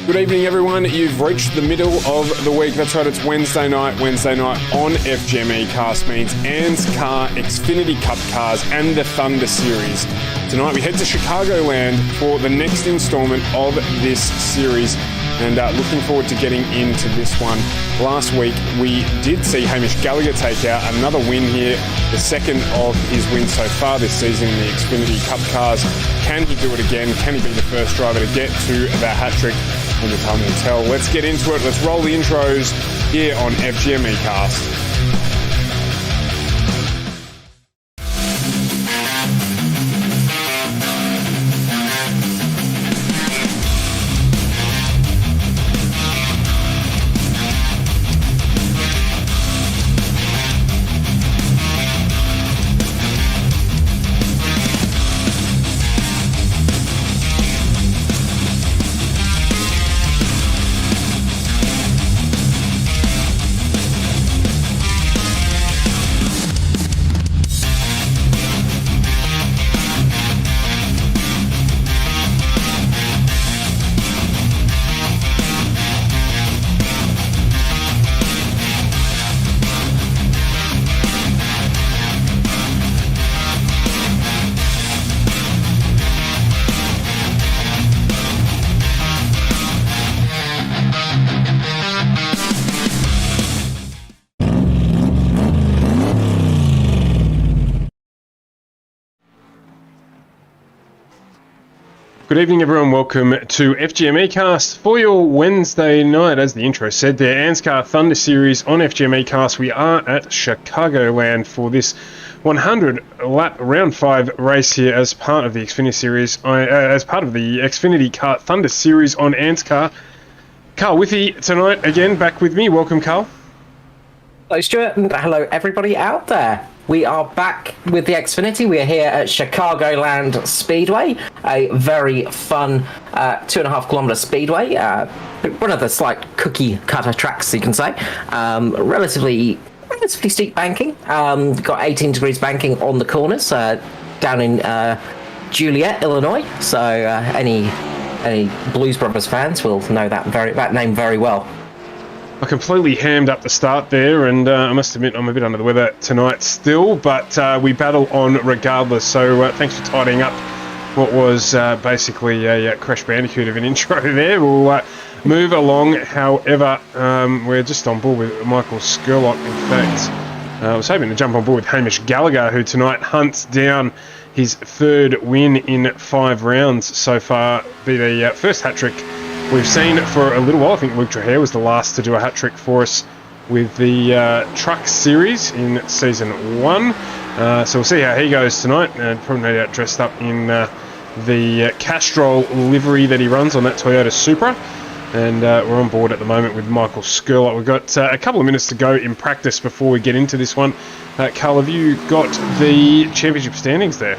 Good evening, everyone. You've reached the middle of the week. That's right, it's Wednesday night. Wednesday night on FGMeCast means ANZCAR Xfinity Cup cars and the Thunder Series. Tonight we head to Chicagoland for the next instalment of this series, and looking forward to getting into this one. Last week we did see Hamish Gallagher take out another win here, the second of his wins so far this season in the Xfinity Cup cars. Can he do it again? Can he be the first driver to get to that hat-trick? Only time will tell. Let's get into it. Let's roll the intros here on FGMeCast. Good evening, everyone. Welcome to FGMeCast for your Wednesday night. As the intro said, the ANZCAR Thunder Series on FGMeCast. We are at Chicagoland for this 100-lap round 5 race here as part of the Xfinity Series, as part of the Xfinity Cup Thunder Series on ANZCAR. Carl Withy tonight again, back with me. Welcome, Carl. Hello, Stuart, and hello, everybody out there. We are back with the Xfinity. We are here at Chicagoland Speedway, a very fun 2.5 kilometre speedway. One of the slight cookie cutter tracks, you can say. Relatively steep banking. Got 18 degrees banking on the corners down in Joliet, Illinois. So any Blues Brothers fans will know that name very well. I completely hammed up the start there, and I must admit I'm a bit under the weather tonight still, but we battle on regardless. So thanks for tidying up what was basically a Crash Bandicoot of an intro there. We'll move along. However, we're just on board with Michael Skurlock. In fact, I was hoping to jump on board with Hamish Gallagher, who tonight hunts down his third win in 5 rounds so far, be the first hat-trick we've seen for a little while. I think Luke Trahere was the last to do a hat-trick for us with the Trucks series in Season 1. So we'll see how he goes tonight. Probably no doubt dressed up in the Castrol livery that he runs on that Toyota Supra. And we're on board at the moment with Michael Skurlock. We've got a couple of minutes to go in practice before we get into this one. Carl, have you got the championship standings there?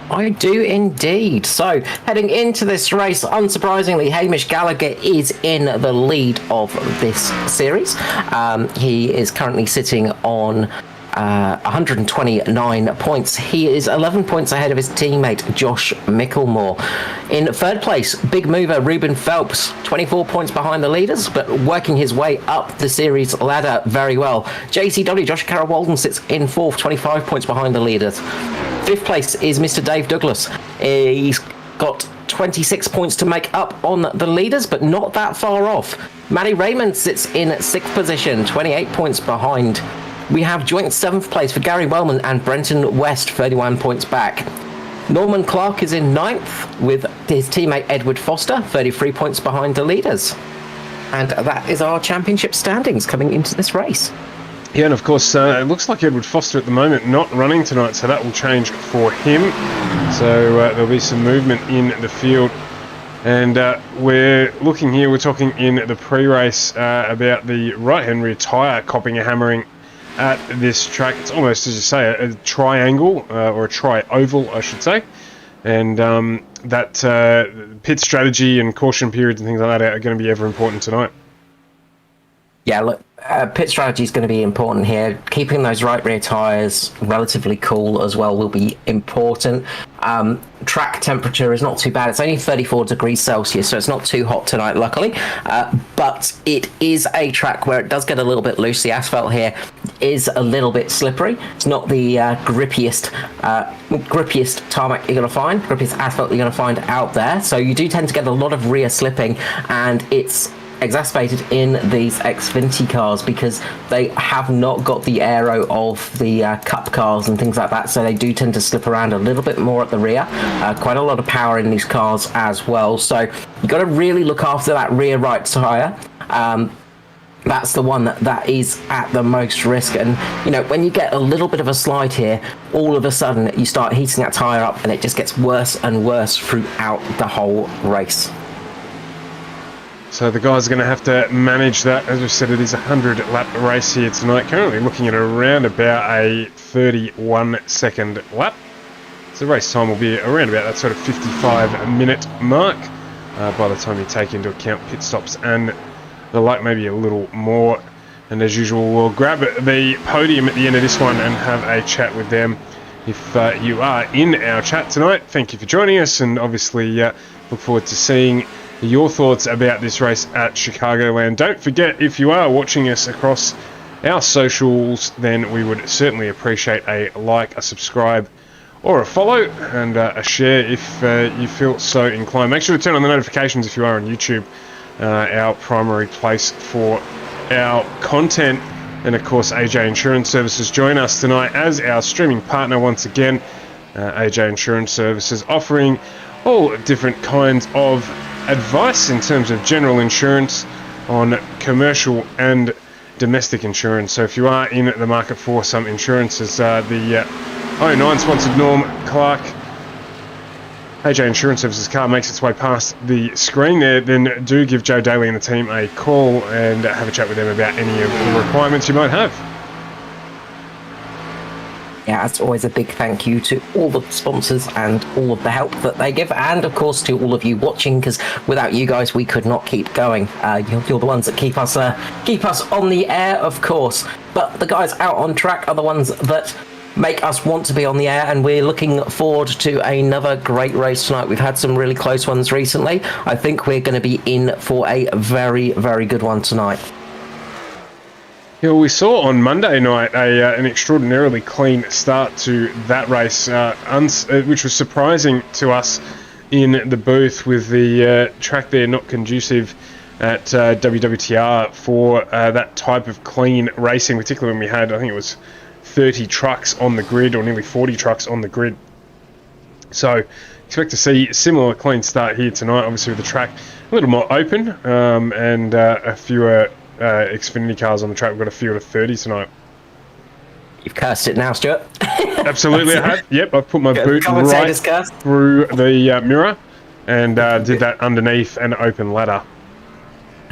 I do indeed. So, heading into this race, unsurprisingly, Hamish Gallagher is in the lead of this series. He is currently sitting on 129 points. He is 11 points ahead of his teammate, Josh Micklemore. In third place, big mover Ruben Phelps, 24 points behind the leaders, but working his way up the series ladder very well. JCW, Josh Carroll-Walden, sits in fourth, 25 points behind the leaders. Fifth place is Mr. Dave Douglas. He's got 26 points to make up on the leaders, but not that far off. Matty Raymond sits in 6th position, 28 points behind. We have joint 7th place for Gary Wellman and Brenton West, 31 points back. Norman Clark is in 9th with his teammate Edward Foster, 33 points behind the leaders. And that is our championship standings coming into this race. Yeah, and of course, it looks like Edward Foster at the moment not running tonight, so that will change for him. So there'll be some movement in the field. And we're looking here, we're talking in the pre-race about the right-hand rear tyre copping a hammering at this track. It's almost, as you say, a triangle, or a tri-oval, I should say. And that pit strategy and caution periods and things like that are going to be ever important tonight. Yeah, look, pit strategy is going to be important here. Keeping those right rear tyres relatively cool as well will be important. Track temperature is not too bad. It's only 34 degrees Celsius, so it's not too hot tonight, luckily. But it is a track where it does get a little bit loose. The asphalt here is a little bit slippery. It's not the grippiest tarmac you're going to find, grippiest asphalt you're going to find out there. So you do tend to get a lot of rear slipping, and it's exacerbated in these Xfinity cars because they have not got the aero of the Cup cars and things like that, so they do tend to slip around a little bit more at the rear. Quite a lot of power in these cars as well, so you've got to really look after that rear right tyre. That's the one that is at the most risk, and you know, when you get a little bit of a slide here, all of a sudden you start heating that tyre up and it just gets worse and worse throughout the whole race. So the guys are going to have to manage that. As we said, it is a 100-lap race here tonight. Currently looking at around about a 31-second lap. So the race time will be around about that sort of 55-minute mark by the time you take into account pit stops and the like, maybe a little more. And as usual, we'll grab the podium at the end of this one and have a chat with them. If you are in our chat tonight, thank you for joining us, and obviously look forward to seeing your thoughts about this race at Chicagoland. Don't forget, if you are watching us across our socials, then we would certainly appreciate a like, a subscribe, or a follow, and a share if you feel so inclined. Make sure to turn on the notifications if you are on YouTube, our primary place for our content. And of course, AJ Insurance Services join us tonight as our streaming partner once again. AJ Insurance Services offering all different kinds of advice in terms of general insurance on commercial and domestic insurance. So if you are in the market for some insurances, the 09 sponsored Norm Clark AJ Insurance Services car makes its way past the screen there, then do give Joe Daly and the team a call and have a chat with them about any of the requirements you might have. Yeah, as always, a big thank you to all the sponsors and all of the help that they give, and of course to all of you watching, because without you guys we could not keep going. You're the ones that keep us on the air, of course, but the guys out on track are the ones that make us want to be on the air, and we're looking forward to another great race tonight. We've had some really close ones recently. I think we're going to be in for a very, very good one tonight. Yeah, well, we saw on Monday night an extraordinarily clean start to that race, which was surprising to us in the booth, with the track there not conducive at WWTR for that type of clean racing, particularly when we had, I think it was 30 trucks on the grid, or nearly 40 trucks on the grid. So expect to see a similar clean start here tonight, obviously with the track a little more open and a fewer Xfinity cars on the track. We've got a few of 30 tonight. You've cursed it now, Stuart. Absolutely, I have. Yep, I've put my boot right through the mirror and did that underneath an open ladder.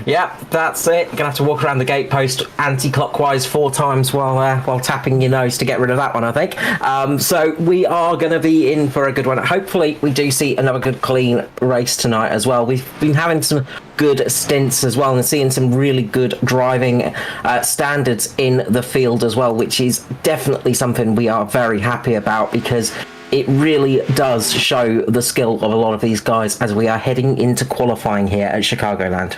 Yeah, that's it. You're gonna have to walk around the gatepost anti-clockwise 4 times while tapping your nose to get rid of that one, I think. So we are going to be in for a good one. Hopefully we do see another good clean race tonight as well. We've been having some good stints as well, and seeing some really good driving standards in the field as well, which is definitely something we are very happy about, because it really does show the skill of a lot of these guys as we are heading into qualifying here at Chicagoland.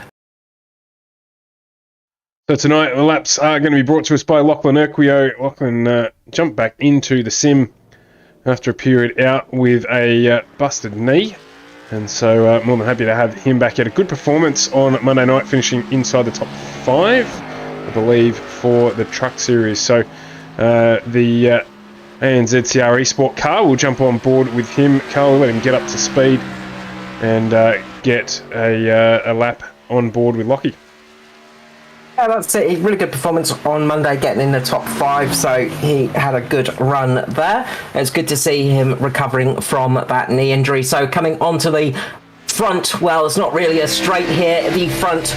So tonight, the laps are going to be brought to us by Lachlan Urquio. Lachlan jumped back into the sim after a period out with a busted knee. And so more than happy to have him back. He had a good performance on Monday night, finishing inside the top 5, I believe, for the Truck Series. So the ANZCR Esport car will jump on board with him. Carl will let him get up to speed and get a lap on board with Lockie. Yeah, that's it. Really good performance on Monday, getting in the top 5, so he had a good run there. It's good to see him recovering from that knee injury. So coming on to the front, well, it's not really a straight here. The front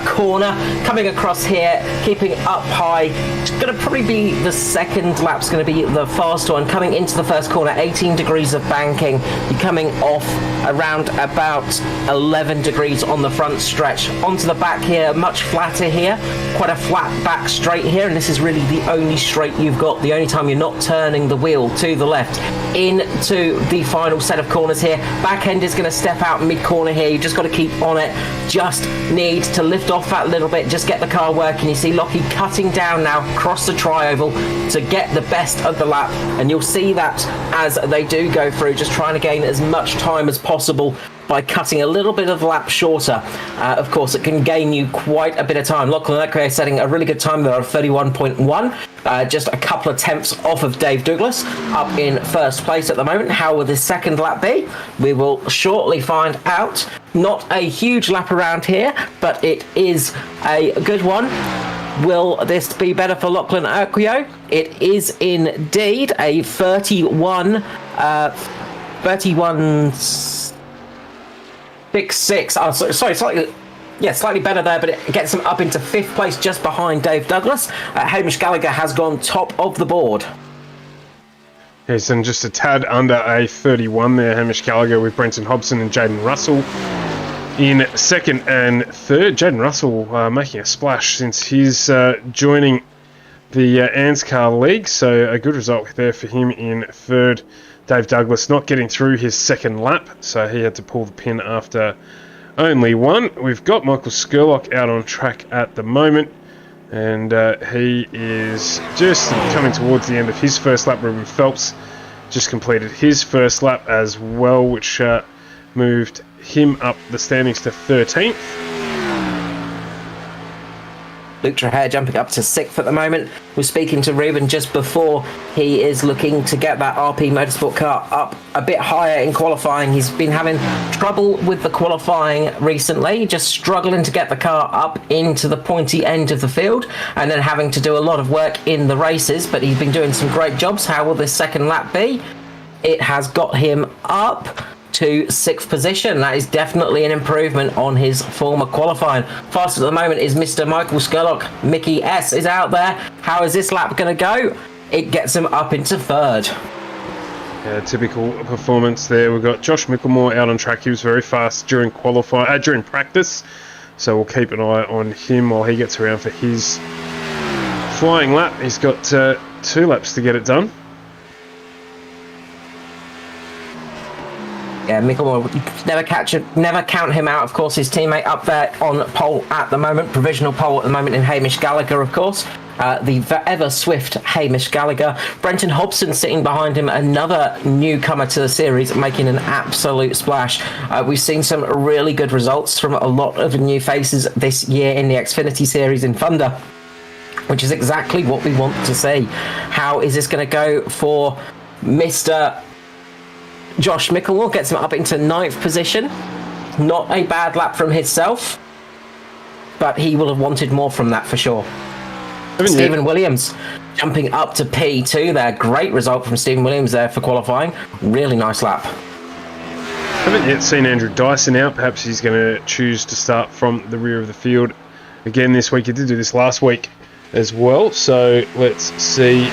corner coming across here, keeping up high. It's going to probably be the second lap's going to be the fast one. Coming into the first corner, 18 degrees of banking. You're coming off around about 11 degrees on the front stretch. Onto the back here, much flatter here. Quite a flat back straight here, and this is really the only straight you've got, the only time you're not turning the wheel to the left. Into the final set of corners here. Back end is going to step out mid-corner here. You just got to keep on it. Just need to lift off that little bit, just get the car working. You see Lockie cutting down now across the tri-oval to get the best of the lap, and you'll see that as they do go through, just trying to gain as much time as possible by cutting a little bit of the lap shorter. Of course, it can gain you quite a bit of time. Lachlan Leclerc setting a really good time there of 31.1, just a couple of tenths off of Dave Douglas, up in first place at the moment. How will this second lap be? We will shortly find out. Not a huge lap around here, but it is a good one. Will this be better for Lachlan Leclerc? It is indeed a 31.66. Oh, sorry, slightly better there, but it gets him up into fifth place just behind Dave Douglas. Hamish Gallagher has gone top of the board. Yes, and just a tad under a 31 there, Hamish Gallagher, with Brenton Hobson and Jaden Russell in second and third. Jaden Russell making a splash since he's joining the ANZCAR League, so a good result there for him in third. Dave Douglas not getting through his second lap, so he had to pull the pin after only one. We've got Michael Skurlock out on track at the moment, and he is just coming towards the end of his first lap. Ruben Phelps just completed his first lap as well, which moved him up the standings to 13th. Luke Traher jumping up to 6th at the moment. We're speaking to Ruben just before he is looking to get that RP Motorsport car up a bit higher in qualifying. He's been having trouble with the qualifying recently, just struggling to get the car up into the pointy end of the field, and then having to do a lot of work in the races, but he's been doing some great jobs. How will this second lap be? It has got him up to 6th position. That is definitely an improvement on his former qualifying. Fastest at the moment is Mr. Michael Skurlock. Mickey S is out there. How is this lap going to go? It gets him up into third. Yeah, typical performance there. We've got Josh Micklemore out on track. He was very fast during during practice, so we'll keep an eye on him while he gets around for his flying lap. He's got 2 laps to get it done. Yeah, Micklemore, never count him out. Of course, his teammate up there on pole at the moment, provisional pole at the moment in Hamish Gallagher, of course. The ever swift Hamish Gallagher. Brenton Hobson sitting behind him, another newcomer to the series, making an absolute splash. We've seen some really good results from a lot of new faces this year in the Xfinity Series in Thunder, which is exactly what we want to see. How is this going to go for Mr. Josh Micklemore? Gets him up into 9th position. Not a bad lap from himself, but he will have wanted more from that for sure. Stephen Williams jumping up to P2 there. Great result from Stephen Williams there for qualifying. Really nice lap. Haven't yet seen Andrew Dyson out. Perhaps he's going to choose to start from the rear of the field again this week. He did do this last week as well, so let's see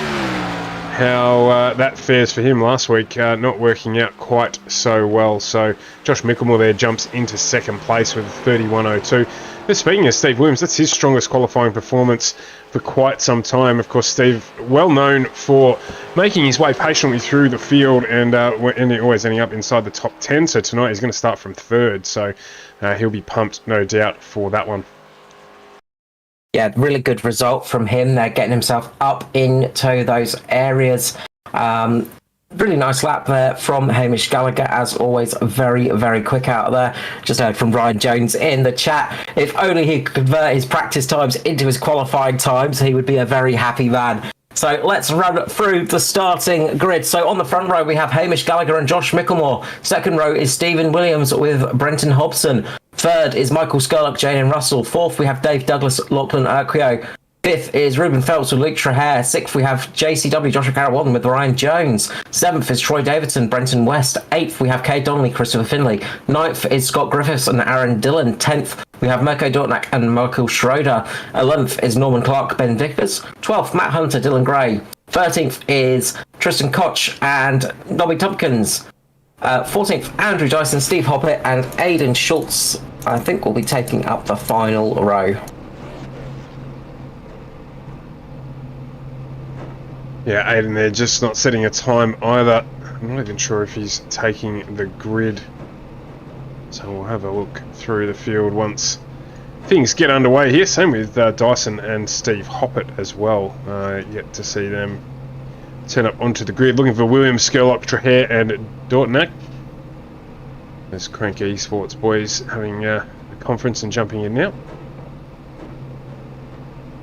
how that fares for him. Last week not working out quite so well, so Josh Micklemore there jumps into 2nd place with 31.02. But speaking of Steve Williams, that's his strongest qualifying performance for quite some time. Of course, Steve, well known for making his way patiently through the field and always ending up inside the top 10, so tonight he's going to start from 3rd, so he'll be pumped, no doubt, for that one. Yeah, really good result from him there, getting himself up into those areas. Really nice lap there from Hamish Gallagher, as always. Very, very quick out there. Just heard from Ryan Jones in the chat. If only he could convert his practice times into his qualifying times, he would be a very happy man. So let's run through the starting grid. So on the front row, we have Hamish Gallagher and Josh Micklemore. Second row is Stephen Williams with Brenton Hobson. Third is Michael Skurlock, Jaden Russell. Fourth, we have Dave Douglas, Lachlan Leclerc. 5th is Ruben Phelps with Luke Trahere. 6th, we have JCW, Joshua Carroll-Walden with Ryan Jones. 7th is Troy Davidson, Brenton West. 8th, we have Kay Donnelly, Christopher Finley. 9th is Scott Griffiths and Aaron Dillon. 10th, we have Mirko Dortnack and Michael Schroeder. 11th is Norman Clark, Ben Vickers. 12th, Matt Hunter, Dylan Gray. 13th is Tristan Koch and Nobby Tompkins. 14th, Andrew Dyson, Steve Hoppett, and Aidan Schultz, I think, will be taking up the final row. Yeah, Aidan there just not setting a time either. I'm not even sure if he's taking the grid. So we'll have a look through the field once things get underway here. Same with Dyson and Steve Hoppett as well. Yet to see them turn up onto the grid. Looking for Williams, Skerlock, Trahere and Dortnack. There's Cranky Esports boys having a conference and jumping in now.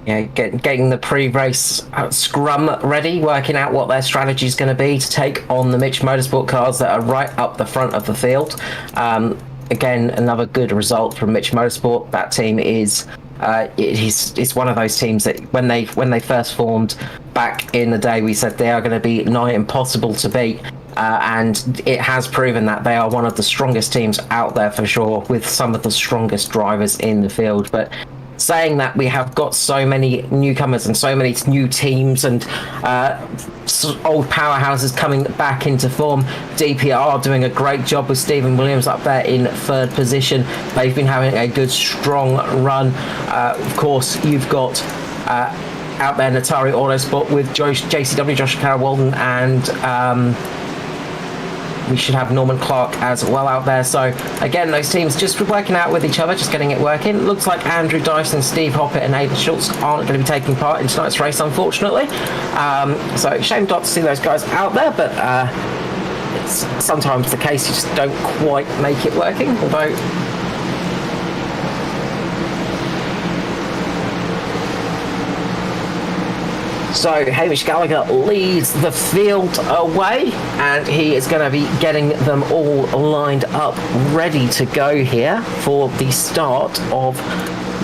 Yeah, getting the pre-race scrum ready, working out what their strategy is going to be to take on the Mitch Motorsport cars that are right up the front of the field. Again, another good result from Mitch Motorsport. That team is it's one of those teams that when they first formed back in the day, we said they are going to be nigh impossible to beat. And it has proven that they are one of the strongest teams out there for sure, with some of the strongest drivers in the field. But saying that, we have got so many newcomers and so many new teams and old powerhouses coming back into form. DPR doing a great job with Stephen Williams up there in 3rd position. They've been having a good, strong run. Of course, you've got out there Natari Autosport with JCW, Joshua Carroll-Walden, and we should have Norman Clark as well out there. So again, those teams just working out with each other, just getting it working. Looks like Andrew Dyson, Steve Hoppett and Aidan Schultz aren't going to be taking part in tonight's race, unfortunately. So shame not to see those guys out there, but it's sometimes the case you just don't quite make it working, although so Hamish Gallagher leads the field away, and he is going to be getting them all lined up, ready to go here for the start of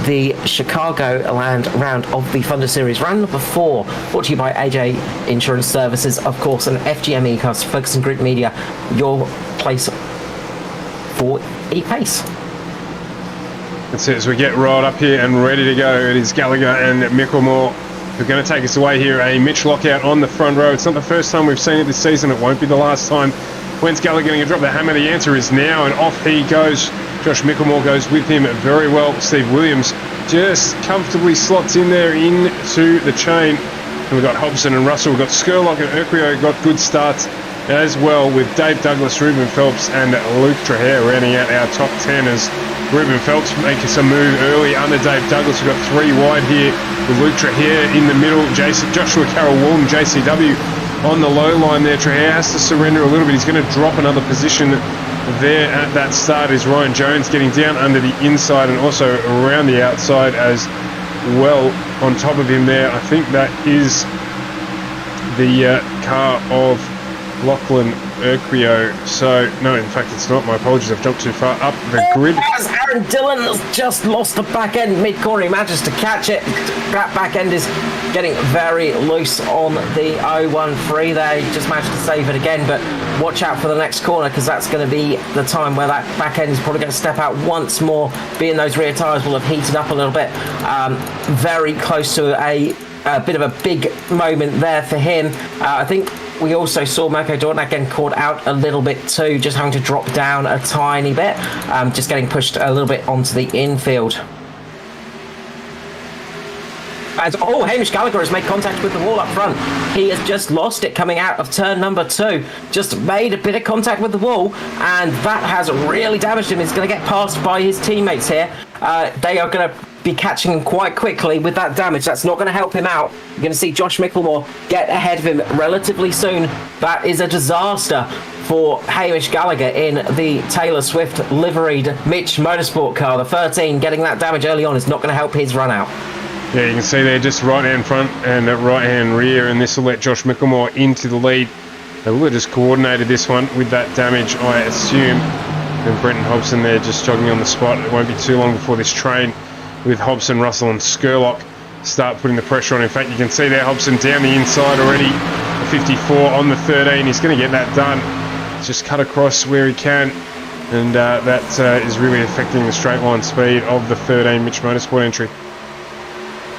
the Chicagoland round of the Thunder Series. Round number 4, brought to you by AJ Insurance Services, of course, and FGMeCast, Ferguson Group Media, your place for e-pace. That's it, as we get right up here and ready to go. It is Gallagher and Mickelmore who are going to take us away here. A Mitch lockout on the front row. It's not the first time we've seen it this season. It won't be the last time. When's Gallagher going to drop the hammer? The answer is now, and off he goes. Josh Mickelmore goes with him very well. Steve Williams just comfortably slots in there into the chain. And we've got Hobson and Russell. We've got Skerlock and Urquio got good starts as well, with Dave Douglas, Ruben Phelps and Luke Trahere rounding out our top 10 as Ruben Phelps making some move early under Dave Douglas. We've got 3 wide here with Luke Trahere in the middle. Joshua Carroll-Walden, JCW on the low line there. Trahere has to surrender a little bit. He's going to drop another position there at that start. Is Ryan Jones getting down under the inside and also around the outside as well on top of him there. I think that is the car of Lachlan Urquio. So, no, in fact, it's not. My apologies, I've jumped too far up the grid. As Aaron Dillon has just lost the back end mid-corner, he manages to catch it. That back end is getting very loose on the 013 there. He just managed to save it again, but watch out for the next corner, because that's going to be the time where that back end is probably going to step out once more, being those rear tyres will have heated up a little bit. Very close to a bit of a big moment there for him. I think we also saw Mirko Dortnack getting caught out a little bit too, just having to drop down a tiny bit, just getting pushed a little bit onto the infield. And Hamish Gallagher has made contact with the wall up front. He has just lost it coming out of turn number 2. Just made a bit of contact with the wall, and that has really damaged him. He's going to get passed by his teammates here. They are going to be catching him quite quickly with that damage. That's not going to help him out. You're going to see Josh Mickelmore get ahead of him relatively soon. That is a disaster for Hamish Gallagher in the Taylor Swift liveried Mitch Motorsport car. The 13 getting that damage early on is not going to help his run out. Yeah, you can see there just right hand front and right hand rear, and this will let Josh Mickelmore into the lead. They will have just coordinated this one with that damage, I assume. And Brenton Hobson there just jogging on the spot. It won't be too long before this train with Hobson, Russell and Skerlock start putting the pressure on. In fact, you can see there Hobson down the inside already. 54 on the 13. He's going to get that done. Just cut across where he can. And that is really affecting the straight line speed of the 13 Mitch Motorsport entry.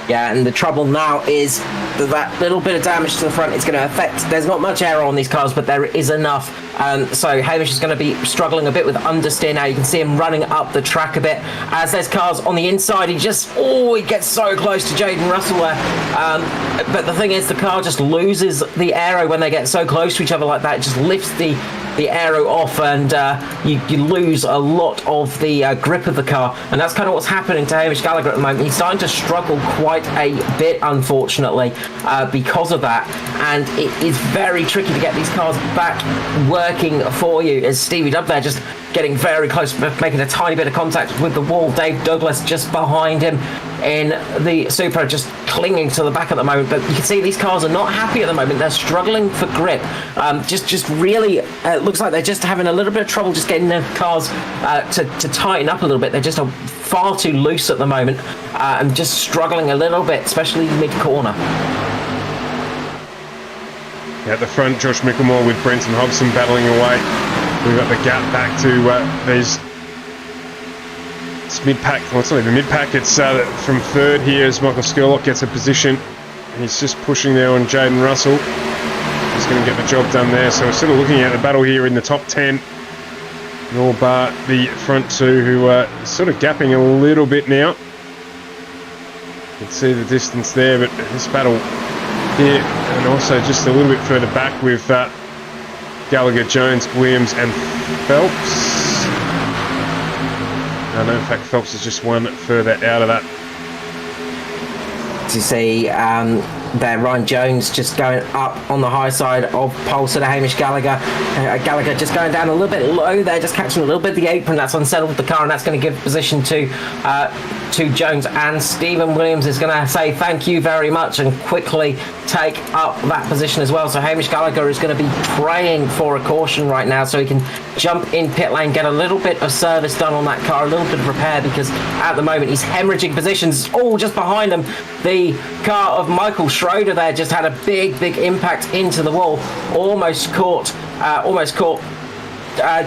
Yeah, and the trouble now is that little bit of damage to the front is going to affect. There's not much air on these cars, but there is enough. So Hamish is going to be struggling a bit with understeer now. You can see him running up the track a bit. As there's cars on the inside, he gets so close to Jaden Russell there. But the thing is, the car just loses the aero when they get so close to each other like that. It just lifts the aero off, and you lose a lot of the grip of the car, and that's kind of what's happening to Hamish Gallagher at the moment. He's starting to struggle quite a bit, unfortunately, because of that, and it is very tricky to get these cars back working for you. As Stevie Dub there just getting very close, making a tiny bit of contact with the wall. Dave Douglas just behind him in the Supra, just clinging to the back at the moment. But you can see these cars are not happy at the moment. They're struggling for grip. Just really looks like they're just having a little bit of trouble just getting their cars to tighten up a little bit. They're just far too loose at the moment, and just struggling a little bit, especially mid-corner. At the front, Josh Mickelmore with Brenton Hobson battling away. We've got the gap back to these. It's mid-pack. Well, it's not even mid-pack. It's from third here as Michael Skurlock gets a position. He's just pushing there on Jaden Russell. He's going to get the job done there. So we're sort of looking at the battle here in the top 10. All bar the front two, who are sort of gapping a little bit now. You can see the distance there, but this battle here, and also just a little bit further back with Gallagher, Jones, Williams and Phelps. No, in fact, Phelps is just one further out of that. To see there, Ryan Jones just going up on the high side of pole to Hamish Gallagher. Gallagher just going down a little bit low there, just catching a little bit of the apron. That's unsettled the car, and that's going to give position to Jones. And Stephen Williams is going to say thank you very much and quickly take up that position as well. So Hamish Gallagher is going to be praying for a caution right now so he can jump in pit lane, get a little bit of service done on that car, a little bit of repair, because at the moment he's hemorrhaging positions. Oh, just behind him, the car of Michael Schroeder there just had a big impact into the wall, almost caught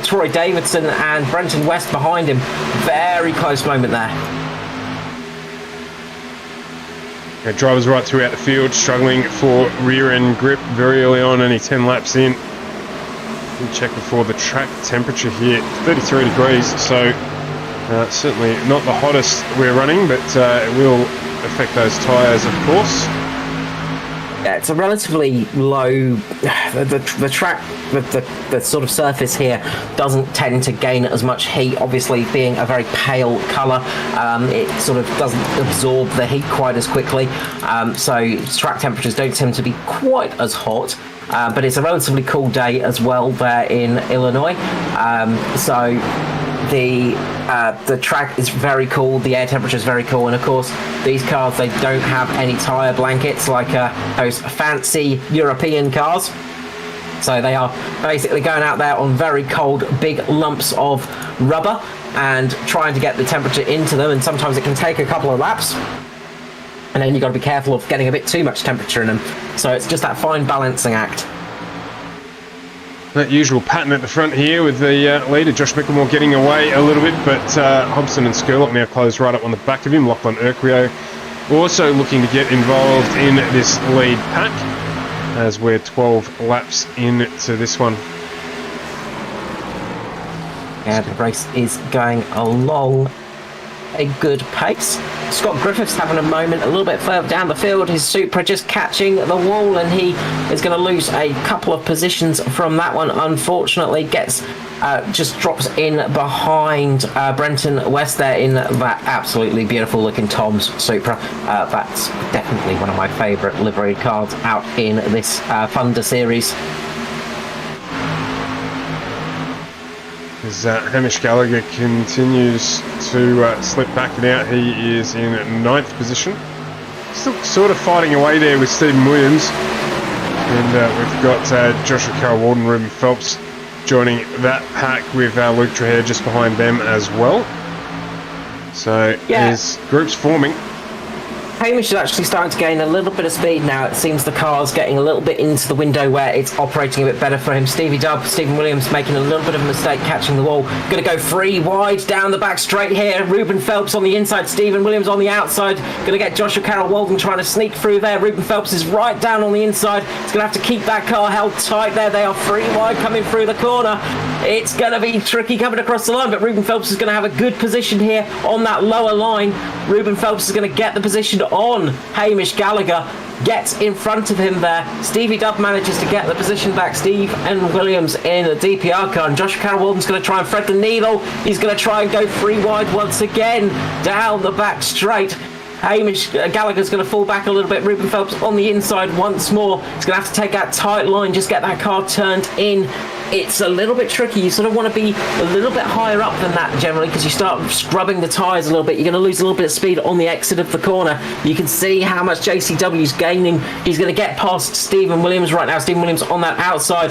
Troy Davidson and Brenton West behind him. Very close moment there. Yeah, drivers right throughout the field struggling for rear end grip very early on, only 10 laps in. We'll check before the track temperature here, 33 degrees, so certainly not the hottest we're running, but it will affect those tyres, of course. Yeah, it's a relatively low. The track, the sort of surface here doesn't tend to gain as much heat. Obviously, being a very pale colour, it sort of doesn't absorb the heat quite as quickly. So track temperatures don't tend to be quite as hot. But it's a relatively cool day as well there in Illinois. So the track is very cool, the air temperature is very cool, and of course these cars, they don't have any tyre blankets like those fancy European cars. So they are basically going out there on very cold, big lumps of rubber and trying to get the temperature into them, and sometimes it can take a couple of laps. And then you've got to be careful of getting a bit too much temperature in them. So it's just that fine balancing act. That usual pattern at the front here with the leader, Josh Mickelmore, getting away a little bit, but Hobson and Skurlock now close right up on the back of him. Lachlan Urquio also looking to get involved in this lead pack as we're 12 laps into this one. Yeah, the race is going along a good pace. Scott Griffiths having a moment a little bit further down the field. His Supra just catching the wall, and he is going to lose a couple of positions from that one. Unfortunately, just drops in behind Brenton West there in that absolutely beautiful looking Tom's Supra. That's definitely one of my favourite livery cars out in this Thunder Series. As Hamish Gallagher continues to slip back and out, he is in 9th position. Still sort of fighting away there with Stephen Williams. And we've got Joshua Carroll-Walden, Ruben Phelps joining that pack with Luke Traher just behind them as well. So there's groups forming. Hamish is actually starting to gain a little bit of speed now. It seems the car's getting a little bit into the window where it's operating a bit better for him. Stephen Williams making a little bit of a mistake catching the wall. Going to go free wide down the back straight here. Ruben Phelps on the inside, Stephen Williams on the outside. Going to get Joshua Carroll-Walden trying to sneak through there. Ruben Phelps is right down on the inside. He's going to have to keep that car held tight there. They are free wide coming through the corner. It's going to be tricky coming across the line, but Ruben Phelps is going to have a good position here on that lower line. Ruben Phelps is going to get the position on Hamish Gallagher, gets in front of him there. Stevie Dubb manages to get the position back. Steve and Williams in the DPR car, and Joshua Carroll-Walden's going to try and thread the needle. He's going to try and go free wide once again down the back straight. Hamish Gallagher's going to fall back a little bit. Ruben Phelps on the inside once more. He's going to have to take that tight line, just get that car turned in. It's a little bit tricky. You sort of want to be a little bit higher up than that generally, because you start scrubbing the tyres a little bit. You're going to lose a little bit of speed on the exit of the corner. You can see how much JCW's gaining. He's going to get past Stephen Williams right now. Stephen Williams on that outside.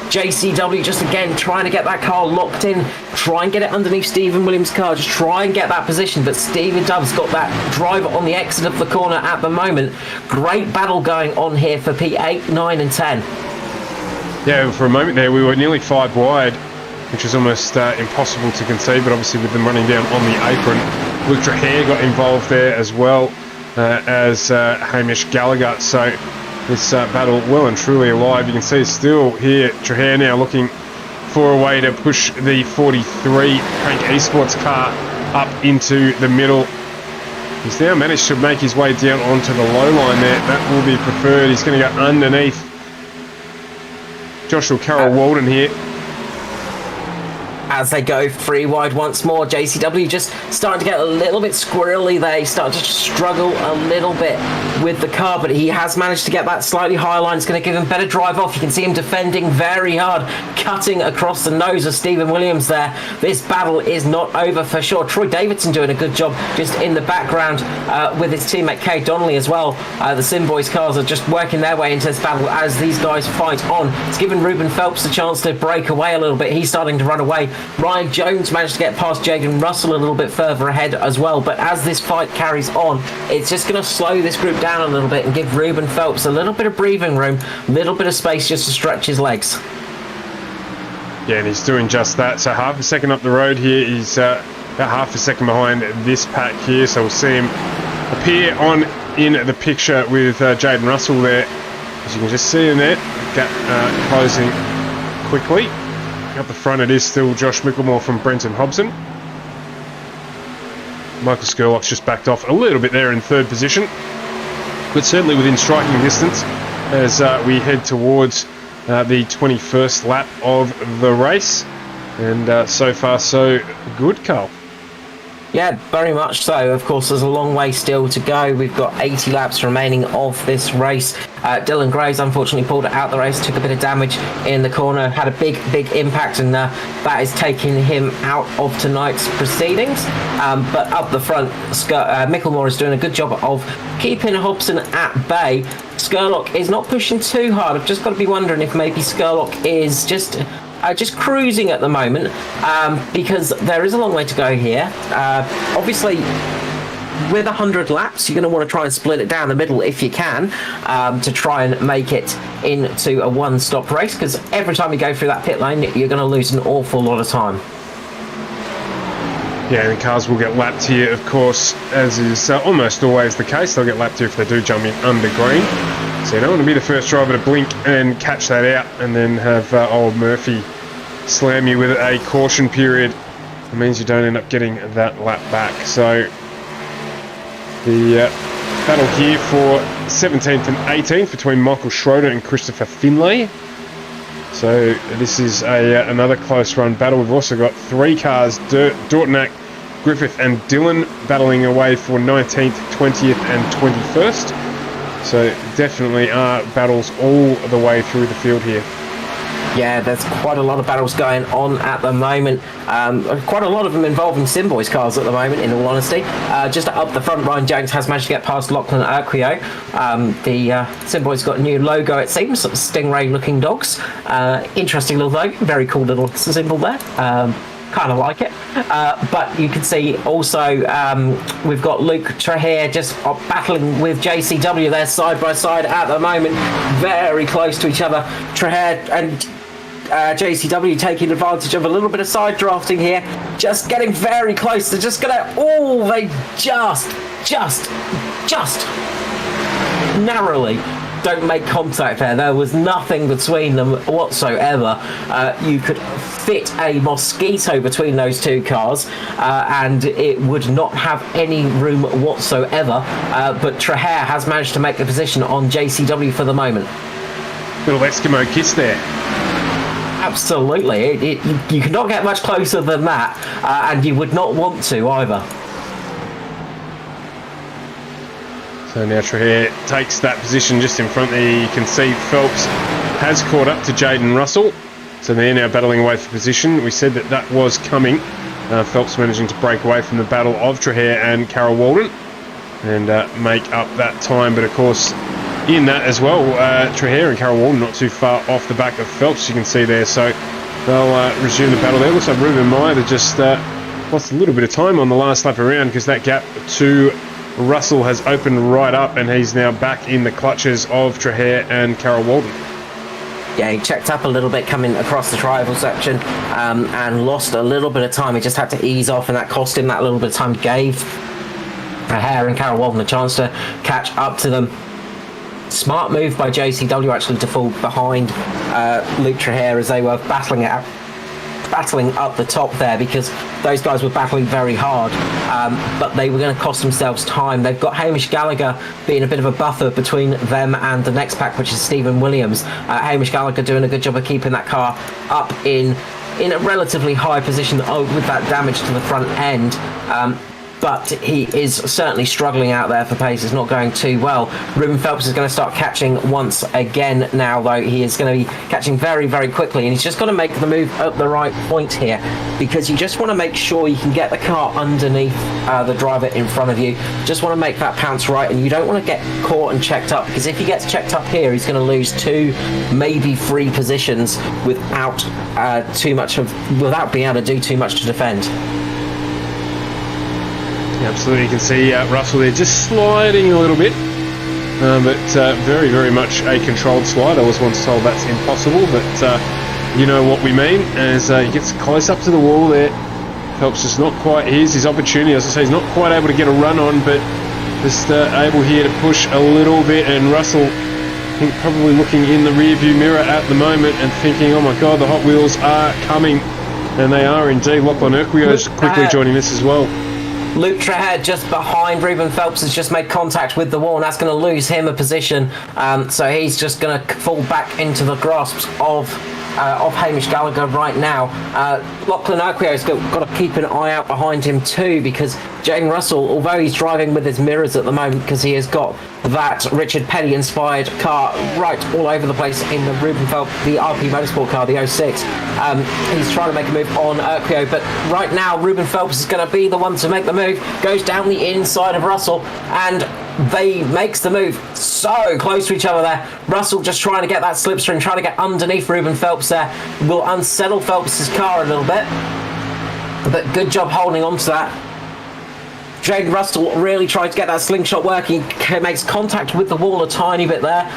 JCW just again trying to get that car locked in, try and get it underneath Stephen Williams' car, just try and get that position, but Stephen Dubb's got that driver on the exit of the corner at the moment. Great battle going on here for P8, 9 and 10. Yeah, for a moment there we were nearly 5 wide, which was almost impossible to conceive, but obviously with them running down on the apron. Luke Trahair got involved there as well as Hamish Gallagher, so this battle well and truly alive. You can see still here Trahair now looking for a way to push the 43 Hank Esports car up into the middle. He's now managed to make his way down onto the low line there. That will be preferred. He's going to go underneath Joshua Carroll-Walden here. As they go free wide once more, JCW just starting to get a little bit squirrely there. He started to struggle a little bit with the car, but he has managed to get that slightly higher line. It's going to give him better drive off. You can see him defending very hard, cutting across the nose of Stephen Williams there. This battle is not over for sure. Troy Davidson doing a good job just in the background with his teammate Kay Donnelly as well. The Sim Boys cars are just working their way into this battle as these guys fight on. It's given Ruben Phelps the chance to break away a little bit. He's starting to run away. Ryan Jones managed to get past Jaden Russell a little bit further ahead as well, but as this fight carries on, it's just going to slow this group down a little bit and give Ruben Phelps a little bit of breathing room, a little bit of space just to stretch his legs. Yeah, and he's doing just that. So half a second up the road here, he's about half a second behind this pack here, so we'll see him appear on in the picture with Jaden Russell there. As you can just see him there, gap closing quickly. Up the front it is still Josh Micklemore from Brenton Hobson. Michael Skurlock's just backed off a little bit there in third position, but certainly within striking distance as we head towards the 21st lap of the race. And so far so good, Carl. Yeah, very much so. Of course, there's a long way still to go. We've got 80 laps remaining of this race. Dylan Graves unfortunately pulled out the race, took a bit of damage in the corner, had a big impact, and that is taking him out of tonight's proceedings. But up the front, Micklemore is doing a good job of keeping Hobson at bay. Skurlock is not pushing too hard. I've just got to be wondering if maybe Skurlock is just cruising at the moment, because there is a long way to go here. Obviously, with 100 laps, you're going to want to try and split it down the middle if you can, to try and make it into a one-stop race, because every time you go through that pit lane, you're going to lose an awful lot of time. Yeah, and cars will get lapped here, of course, as is almost always the case. They'll get lapped here if they do jump in under green. So you don't want to be the first driver to blink and catch that out and then have old Murphy slam you with a caution period. It means you don't end up getting that lap back. So the battle here for 17th and 18th between Michael Schroeder and Christopher Finlay. So this is another close run battle. We've also got 3 cars, Dortnack, Griffith and Dillon battling away for 19th, 20th and 21st. So definitely are battles all the way through the field here. Yeah, there's quite a lot of battles going on at the moment. Quite a lot of them involving Simboys cars at the moment, in all honesty. Just up the front, Ryan Jones has managed to get past Lachlan Urquio. The Simboys got a new logo, it seems, Stingray looking dogs. Interesting little logo, very cool little symbol there. kind of like it. But you can see also we've got Luke Trahir just battling with JCW. They're side by side at the moment, very close to each other. Trahir and JCW taking advantage of a little bit of side drafting here, just getting very close. They're just gonna, they just narrowly don't make contact there. There was nothing between them whatsoever. You could fit a mosquito between those two cars and it would not have any room whatsoever. But Trahir has managed to make the position on JCW for the moment. Little Eskimo kiss there. Absolutely. You cannot get much closer than that, and you would not want to either. So now Trahir takes that position just in front there. You can see Phelps has caught up to Jaden Russell. So they're now battling away for position. We said that was coming. Phelps managing to break away from the battle of Trahir and Carol Walden and make up that time. But of course, in that as well, Trahir and Carol Walden not too far off the back of Phelps, you can see there. So they'll resume the battle there. Looks like Ruben Meyer just lost a little bit of time on the last lap around because that gap to Russell has opened right up and he's now back in the clutches of Trahir and Carol Walden. Yeah, he checked up a little bit coming across the triangle section and lost a little bit of time. He just had to ease off and that cost him that little bit of time. Gave Trahir and Carol Walden a chance to catch up to them. Smart move by JCW actually to fall behind Luke Trahir as they were battling up the top there, because those guys were battling very hard, but they were going to cost themselves time. They've got Hamish Gallagher being a bit of a buffer between them and the next pack, which is Stephen Williams. Hamish Gallagher doing a good job of keeping that car up in a relatively high position with that damage to the front end. But he is certainly struggling out there for pace. It's not going too well. Ruben Phelps is going to start catching once again now, though. He is going to be catching very, very quickly, and he's just got to make the move at the right point here, because you just want to make sure you can get the car underneath the driver in front of you. Just want to make that pounce right, and you don't want to get caught and checked up, because if he gets checked up here, he's going to lose 2, maybe 3 positions without being able to do too much to defend. Absolutely, you can see Russell there just sliding a little bit, but very, very much a controlled slide. I was once told that's impossible, but you know what we mean. As he gets close up to the wall there, Phelps just not quite. Here's his opportunity. As I say, he's not quite able to get a run on, but just able here to push a little bit. And Russell, I think, probably looking in the rear-view mirror at the moment and thinking, "Oh my God, the Hot Wheels are coming," and they are indeed. Lachlan Urquio is quickly joining this as well. Luke Trahir just behind Ruben Phelps has just made contact with the wall, and that's going to lose him a position. So he's just going to fall back into the grasps of Hamish Gallagher right now. Lachlan Urquio's got to keep an eye out behind him too, because Jaden Russell, although he's driving with his mirrors at the moment because he has got that Richard Petty inspired car right all over the place in the Ruben Phelps, the RP Motorsport car, the 06. He's trying to make a move on Urquio, but right now Ruben Phelps is going to be the one to make the move. Goes down the inside of Russell and they makes the move so close to each other there. Russell just trying to get that slipstream, trying to get underneath Ruben Phelps there. Will unsettle Phelps' car a little bit, but good job holding on to that. Jaden Russell really tried to get that slingshot working. He makes contact with the wall a tiny bit there,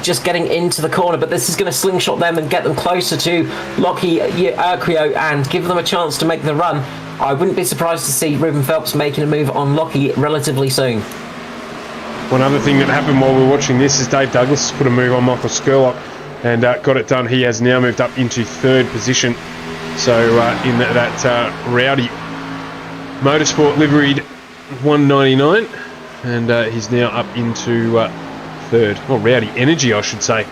just getting into the corner, but this is going to slingshot them and get them closer to Lockie Urquio and give them a chance to make the run. I wouldn't be surprised to see Ruben Phelps making a move on Lockie relatively soon. One other thing that happened while we were watching this is Dave Douglas put a move on Michael Skurlock and got it done. He has now moved up into 3rd position. So in that Rowdy Motorsport liveried 199, and he's now up into 3rd. Well, Rowdy Energy, I should say.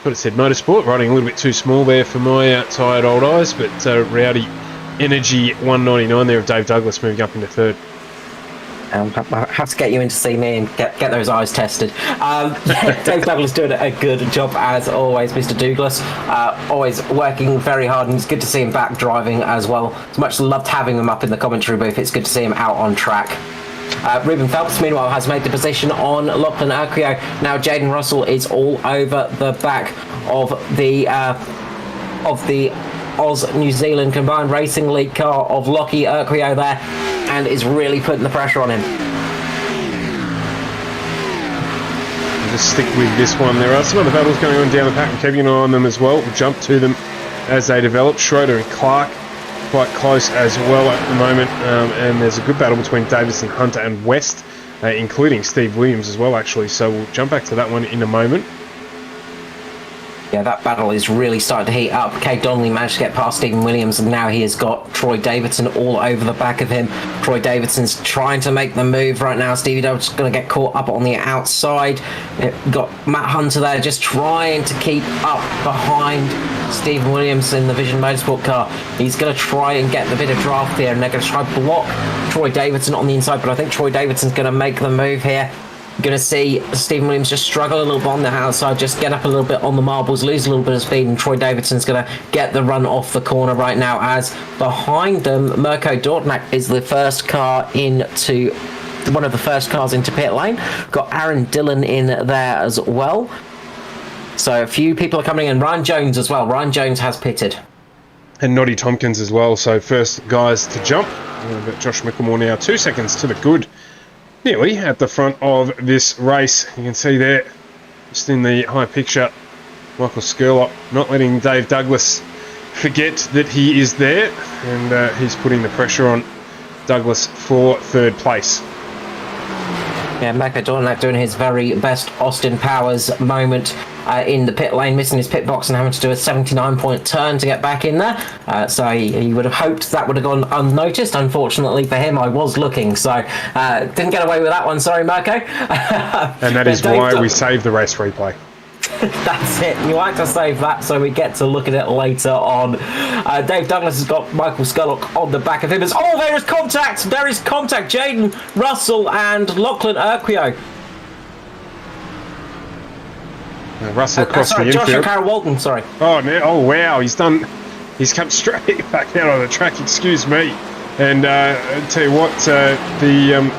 But it said Motorsport, writing a little bit too small there for my tired old eyes, but Rowdy Energy 199 there of Dave Douglas moving up into 3rd. I have to get you in to see me and get those eyes tested. Dave Douglas doing a good job as always, Mr. Douglas. Always working very hard, and it's good to see him back driving as well. It's much loved having him up in the commentary booth. It's good to see him out on track. Ruben Phelps, meanwhile, has made the position on Lachlan Urquio. Now Jaden Russell is all over the back of the Oz New Zealand Combined Racing League car of Lockie Urquio there, and is really putting the pressure on him. I'll just stick with this one. There are some other battles going on down the pack. I'm keeping an eye on them as well. We'll jump to them as they develop. Schroeder and Clark quite close as well at the moment, and there's a good battle between Davison, Hunter and West, including Steve Williams as well, actually. So we'll jump back to that one in a moment. Yeah, that battle is really starting to heat up. Kay Donnelly managed to get past Stephen Williams, and now he has got Troy Davidson all over the back of him. Troy Davidson's trying to make the move right now. Stevie Dove's going to get caught up on the outside. Got Matt Hunter there just trying to keep up behind Stephen Williams in the Vision Motorsport car. He's going to try and get the bit of draft here, and they're going to try to block Troy Davidson on the inside, but I think Troy Davidson's going to make the move here. Going to see Stephen Williams just struggle a little bit on the outside, just get up a little bit on the marbles, lose a little bit of speed, and Troy Davidson's going to get the run off the corner right now, as behind them, Mirko Dortnack is the first car into one of the first cars into pit lane. Got Aaron Dillon in there as well. So a few people are coming in. Ryan Jones as well. Ryan Jones has pitted. And Noddy Tompkins as well. So first guys to jump. But Josh Micklemore now 2 seconds to the good. Nearly at the front of this race. You can see there, just in the high picture, Michael Skurlock not letting Dave Douglas forget that he is there, and he's putting the pressure on Douglas for third place. Yeah, Mirko Dortnack doing his very best Austin Powers moment in the pit lane, missing his pit box and having to do a 79-point turn to get back in there. So he would have hoped that would have gone unnoticed. Unfortunately for him, I was looking, so didn't get away with that one. Sorry, Mirko. And that is why we saved the race replay. That's it. You like to save that so we get to look at it later on. Dave Douglas has got Michael Scullock on the back of him. Oh, there is contact! There is contact! Jaden Russell and Lachlan Urquio. Russell across the infield. Josh O'Carroll Walton, sorry. Oh, wow. He's come straight back out on the track, excuse me. And tell you what, the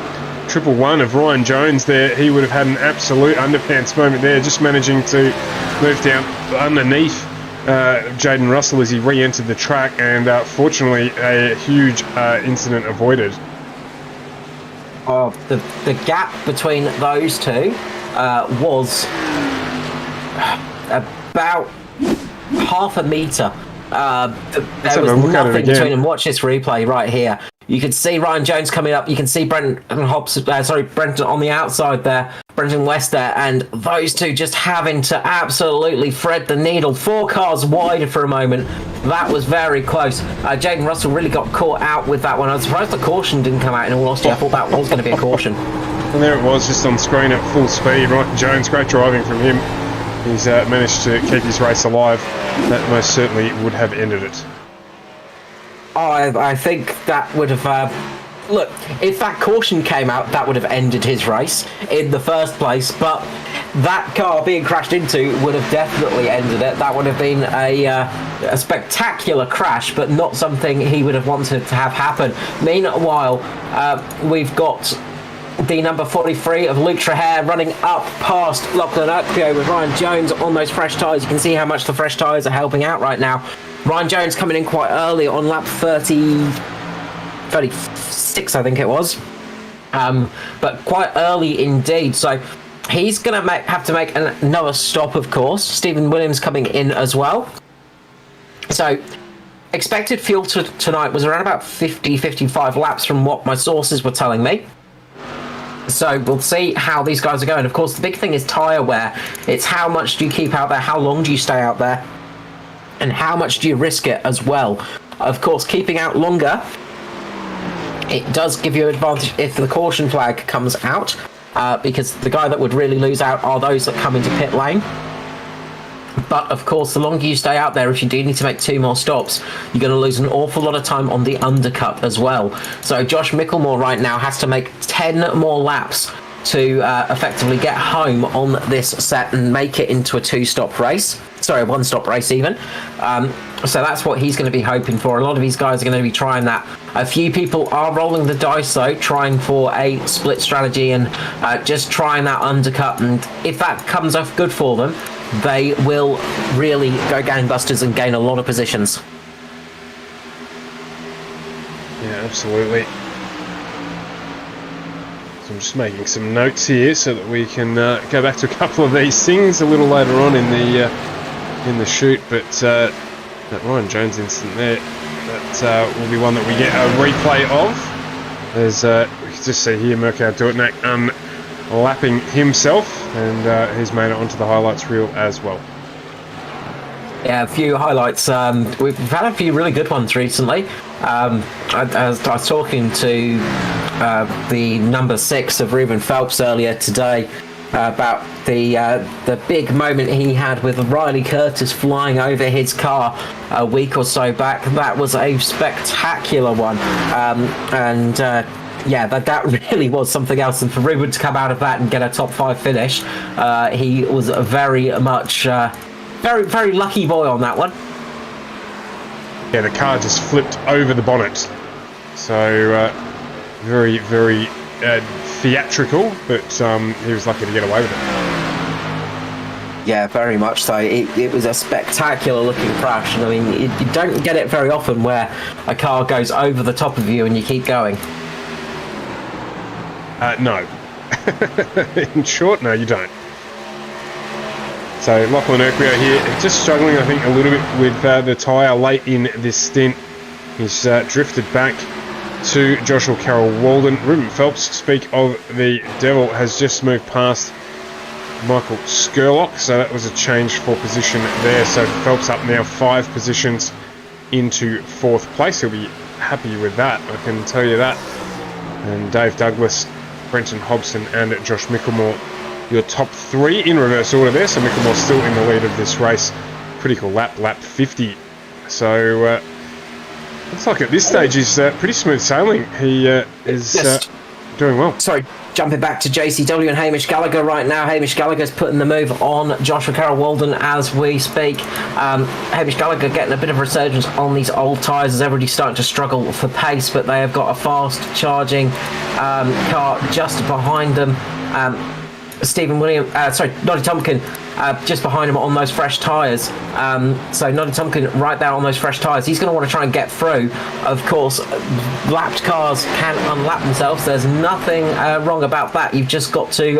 triple one of Ryan Jones there, he would have had an absolute underpants moment there, just managing to move down underneath Jaden Russell as he re-entered the track, and fortunately a huge incident avoided. The gap between those two was about half a metre. There was nothing between them. Watch this replay right here. You can see Ryan Jones coming up. You can see Brenton on the outside there, Brenton West there, and those two just having to absolutely thread the needle. 4 cars wide for a moment. That was very close. Jaden Russell really got caught out with that one. I was surprised the caution didn't come out, in all honesty. I thought that was going to be a caution. And there it was, just on screen at full speed. Ryan Jones, great driving from him. He's managed to keep his race alive. That most certainly would have ended it. I think that would have... look, if that caution came out, that would have ended his race in the first place, but that car being crashed into would have definitely ended it. That would have been a spectacular crash, but not something he would have wanted to have happen. Meanwhile, we've got the number 43 of Luke Trahair running up past Lachlan Urquio with Ryan Jones on those fresh tyres. You can see how much the fresh tyres are helping out right now. Ryan Jones coming in quite early on lap 36, I think it was. But quite early indeed. So he's going to have to make another stop, of course. Stephen Williams coming in as well. So expected fuel tonight was around about 50-55 laps from what my sources were telling me. So we'll see how these guys are going. Of course, the big thing is tyre wear. It's how much do you keep out there, how long do you stay out there, and how much do you risk it as well. Of course, keeping out longer, it does give you an advantage if the caution flag comes out, because the guy that would really lose out are those that come into pit lane. But of course, the longer you stay out there, if you do need to make 2 more stops, you're going to lose an awful lot of time on the undercut as well. So Josh Micklemore right now has to make 10 more laps to effectively get home on this set and make it into a 2-stop race. Sorry, a 1-stop race even. So that's what he's going to be hoping for. A lot of these guys are going to be trying that. A few people are rolling the dice though, trying for a split strategy and just trying that undercut. And if that comes off good for them, they will really go gangbusters and gain a lot of positions. absolutely. So I'm just making some notes here so that we can go back to a couple of these things a little later on in the shoot. But that Ryan Jones incident there, that will be one that we get a replay of. There's we can just see here Mirko Dortnak lapping himself, and he's made it onto the highlights reel as well. Yeah, a few highlights. We've had a few really good ones recently. I was talking to the number 6 of Ruben Phelps earlier today about the big moment he had with Riley Curtis flying over his car a week or so back. That was a spectacular one, yeah, that really was something else. And for Ruben to come out of that and get a top 5 finish, he was very much very, very lucky boy on that one. Yeah, the car just flipped over the bonnet. So very, very theatrical, but he was lucky to get away with it. Yeah, very much so. It was a spectacular looking crash, and I mean, you don't get it very often where a car goes over the top of you and you keep going. No. In short, no, you don't. So Lachlan Urquhart here, just struggling, I think, a little bit with the tyre late in this stint. He's drifted back to Joshua Carroll-Walden. Ruben Phelps, speak of the devil, has just moved past Michael Skurlock, so that was a change for position there. So Phelps up now 5 positions into 4th place. He'll be happy with that, I can tell you that. And Dave Douglas, Brenton Hobson and Josh Micklemore, your top 3 in reverse order there. So Micklemore's still in the lead of this race. Pretty cool lap 50. So looks like at this stage he's pretty smooth sailing. He is doing well. Sorry, jumping back to JCW and Hamish Gallagher right now. Hamish Gallagher's putting the move on Joshua Carroll-Walden as we speak. Hamish Gallagher getting a bit of resurgence on these old tyres as everybody's starting to struggle for pace, but they have got a fast charging car just behind them. Noddy Tompkin just behind him on those fresh tyres. So Noddy Tompkin right there on those fresh tyres. He's going to want to try and get through. Of course, lapped cars can unlap themselves. There's nothing wrong about that. You've just got to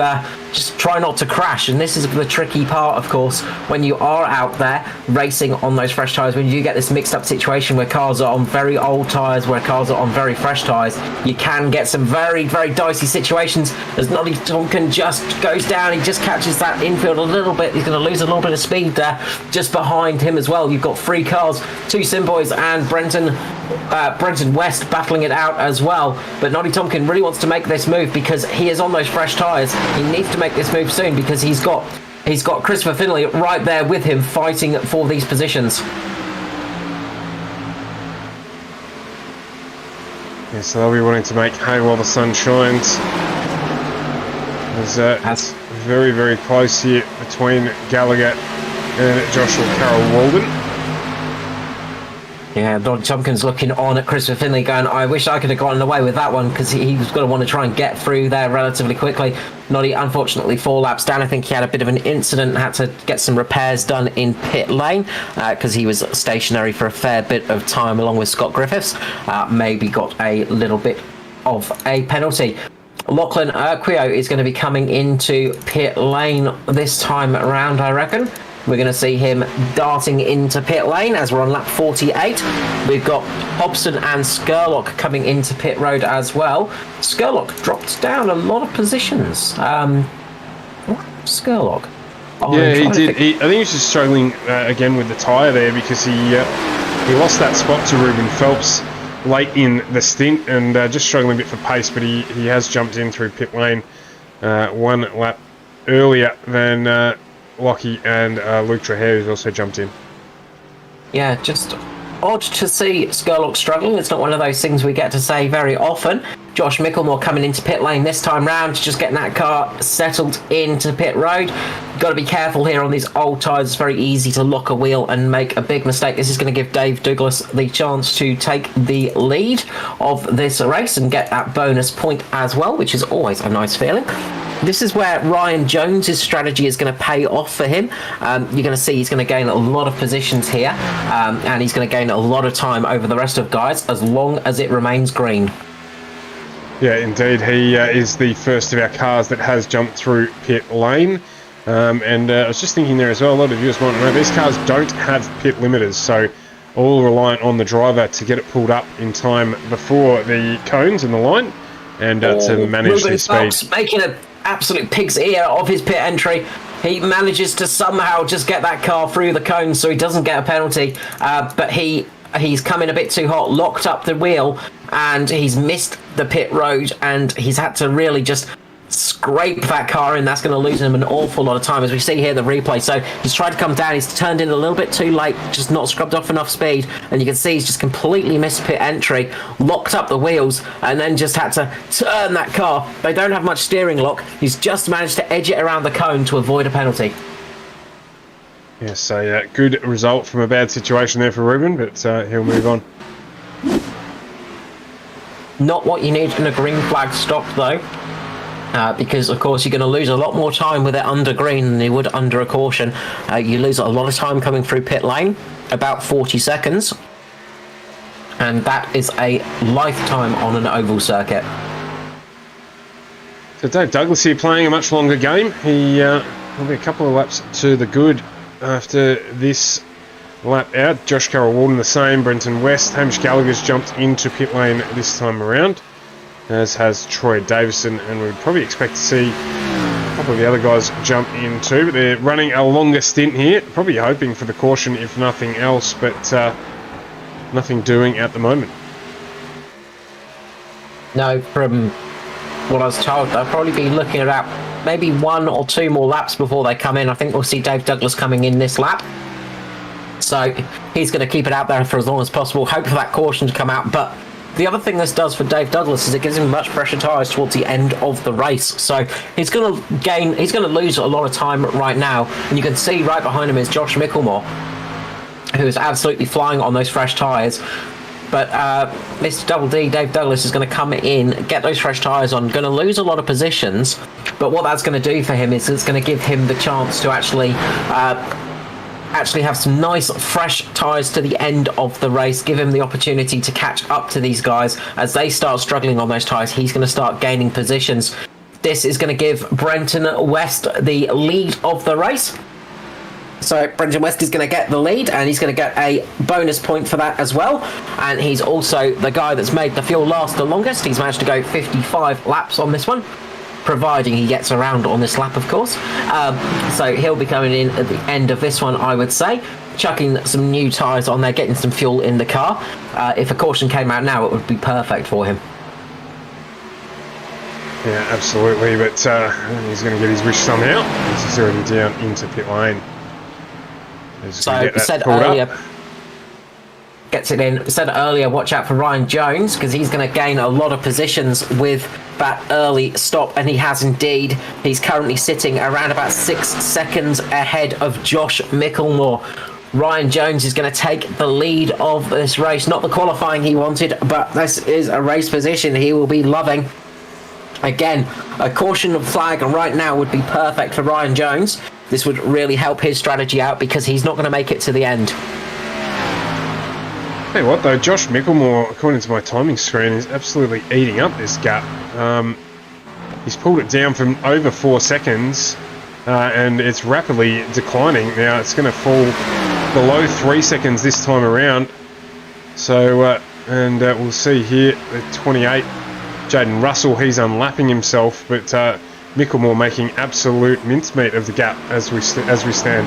just try not to crash. And this is the tricky part, of course, when you are out there racing on those fresh tyres. When you get this mixed up situation where cars are on very old tyres, where cars are on very fresh tyres, you can get some very, very dicey situations. As Noddy Tompkin just goes down, he just catches that infield a little bit. He's going to lose a little bit of speed there. Just behind him as well, you've got 3 cars, 2 Simboys and Brenton West battling it out as well. But Noddy Tompkin really wants to make this move because he is on those fresh tyres. He needs to make this move soon because he's got Christopher Finlay right there with him fighting for these positions. Yeah, so they'll be wanting to make hay while the sun shines. It's very, very close here between Gallagher and Joshua Carroll-Walden. Yeah, Noddy Tompkin's looking on at Christopher Finlay going, I wish I could have gotten away with that one because he was going to want to try and get through there relatively quickly. Noddy, unfortunately, 4 laps down. I think he had a bit of an incident, had to get some repairs done in pit lane because he was stationary for a fair bit of time along with Scott Griffiths. Maybe got a little bit of a penalty. Lachlan Urquhart is going to be coming into pit lane this time around, I reckon. We're going to see him darting into pit lane as we're on lap 48. We've got Hobson and Skurlock coming into pit road as well. Skurlock dropped down a lot of positions. Skurlock. Yeah, he did. I think he was just struggling again with the tyre there because he lost that spot to Ruben Phelps late in the stint and just struggling a bit for pace, but he has jumped in through pit lane 1 lap earlier than Lockie and Luke Trahere, who's also jumped in. Yeah, just odd to see Skurlock struggling. It's not one of those things we get to say very often. Josh Micklemore coming into pit lane this time round, just getting that car settled into pit road. Got to be careful here on these old tyres. It's very easy to lock a wheel and make a big mistake. This is going to give Dave Douglas the chance to take the lead of this race and get that bonus point as well, which is always a nice feeling. this is where Ryan Jones's strategy is going to pay off for him. You're going to see he's going to gain a lot of positions here, and he's going to gain a lot of time over the rest of guys as long as it remains green. Yeah, indeed. He is the first of our cars that has jumped through pit lane. And I was just thinking there as well, a lot of viewers might know these cars don't have pit limiters, so all reliant on the driver to get it pulled up in time before the cones and the line, and to manage their speed. Making an absolute pig's ear of his pit entry. He manages to somehow just get that car through the cones so he doesn't get a penalty, but he's come in a bit too hot, locked up the wheel, and he's missed the pit road, and he's had to really just scrape that car in. That's going to lose him an awful lot of time, as we see here the replay. So he's tried to come down, he's turned in a little bit too late, just not scrubbed off enough speed, and you can see he's just completely missed pit entry, locked up the wheels, and then just had to turn that car. They don't have much steering lock. He's just managed to edge it around the cone to avoid a penalty. Yes, a good result from a bad situation there for Ruben, but he'll move on. Not what you need in a green flag stop, though. Because, of course, you're going to lose a lot more time with it under green than you would under a caution. You lose a lot of time coming through pit lane, about 40 seconds. And that is a lifetime on an oval circuit. So Dave Douglas here playing a much longer game. He will be a couple of laps to the good after this lap out. Josh Carroll-Walden the same, Brenton West. Hamish Gallagher's jumped into pit lane this time around, as has Troy Davison, and we'd probably expect to see a couple of the other guys jump in too, but they're running a longer stint here, probably hoping for the caution if nothing else, but nothing doing at the moment. No, from what I was told, they'll probably be looking at about maybe 1 or 2 more laps before they come in. I think we'll see Dave Douglas coming in this lap. So he's going to keep it out there for as long as possible, hope for that caution to come out. But the other thing this does for Dave Douglas is it gives him much fresher tyres towards the end of the race. So he's going to lose a lot of time right now. And you can see right behind him is Josh Micklemore, who is absolutely flying on those fresh tyres. But Mr. Double D, Dave Douglas, is going to come in, get those fresh tyres on, going to lose a lot of positions. But what that's going to do for him is it's going to give him the chance to actually have some nice fresh tyres to the end of the race, give him the opportunity to catch up to these guys. As they start struggling on those tyres, he's going to start gaining positions. This is going to give Brenton West the lead of the race. So Brenton West is going to get the lead, and he's going to get a bonus point for that as well. And he's also the guy that's made the fuel last the longest. He's managed to go 55 laps on this one, providing he gets around on this lap, of course. So he'll be coming in at the end of this one, I would say, chucking some new tyres on there, getting some fuel in the car. If a caution came out now, it would be perfect for him. Yeah, absolutely, but he's going to get his wish somehow. He's already down into pit lane. So said earlier, gets it in. Said earlier, watch out for Ryan Jones, because he's going to gain a lot of positions with that early stop, and he has indeed. He's currently sitting around about 6 seconds ahead of Josh Micklemore. Ryan Jones is going to take the lead of this race. Not the qualifying he wanted, but this is a race position he will be loving. Again, a caution flag right now would be perfect for Ryan Jones. This would really help his strategy out, because he's not going to make it to the end. Hey, what though, Josh Micklemore, according to my timing screen, is absolutely eating up this gap. He's pulled it down from over 4 seconds, and it's rapidly declining. Now it's going to fall below 3 seconds this time around. So, we'll see here at 28, Jaden Russell, he's unlapping himself, but Micklemore making absolute mincemeat of the gap as we stand.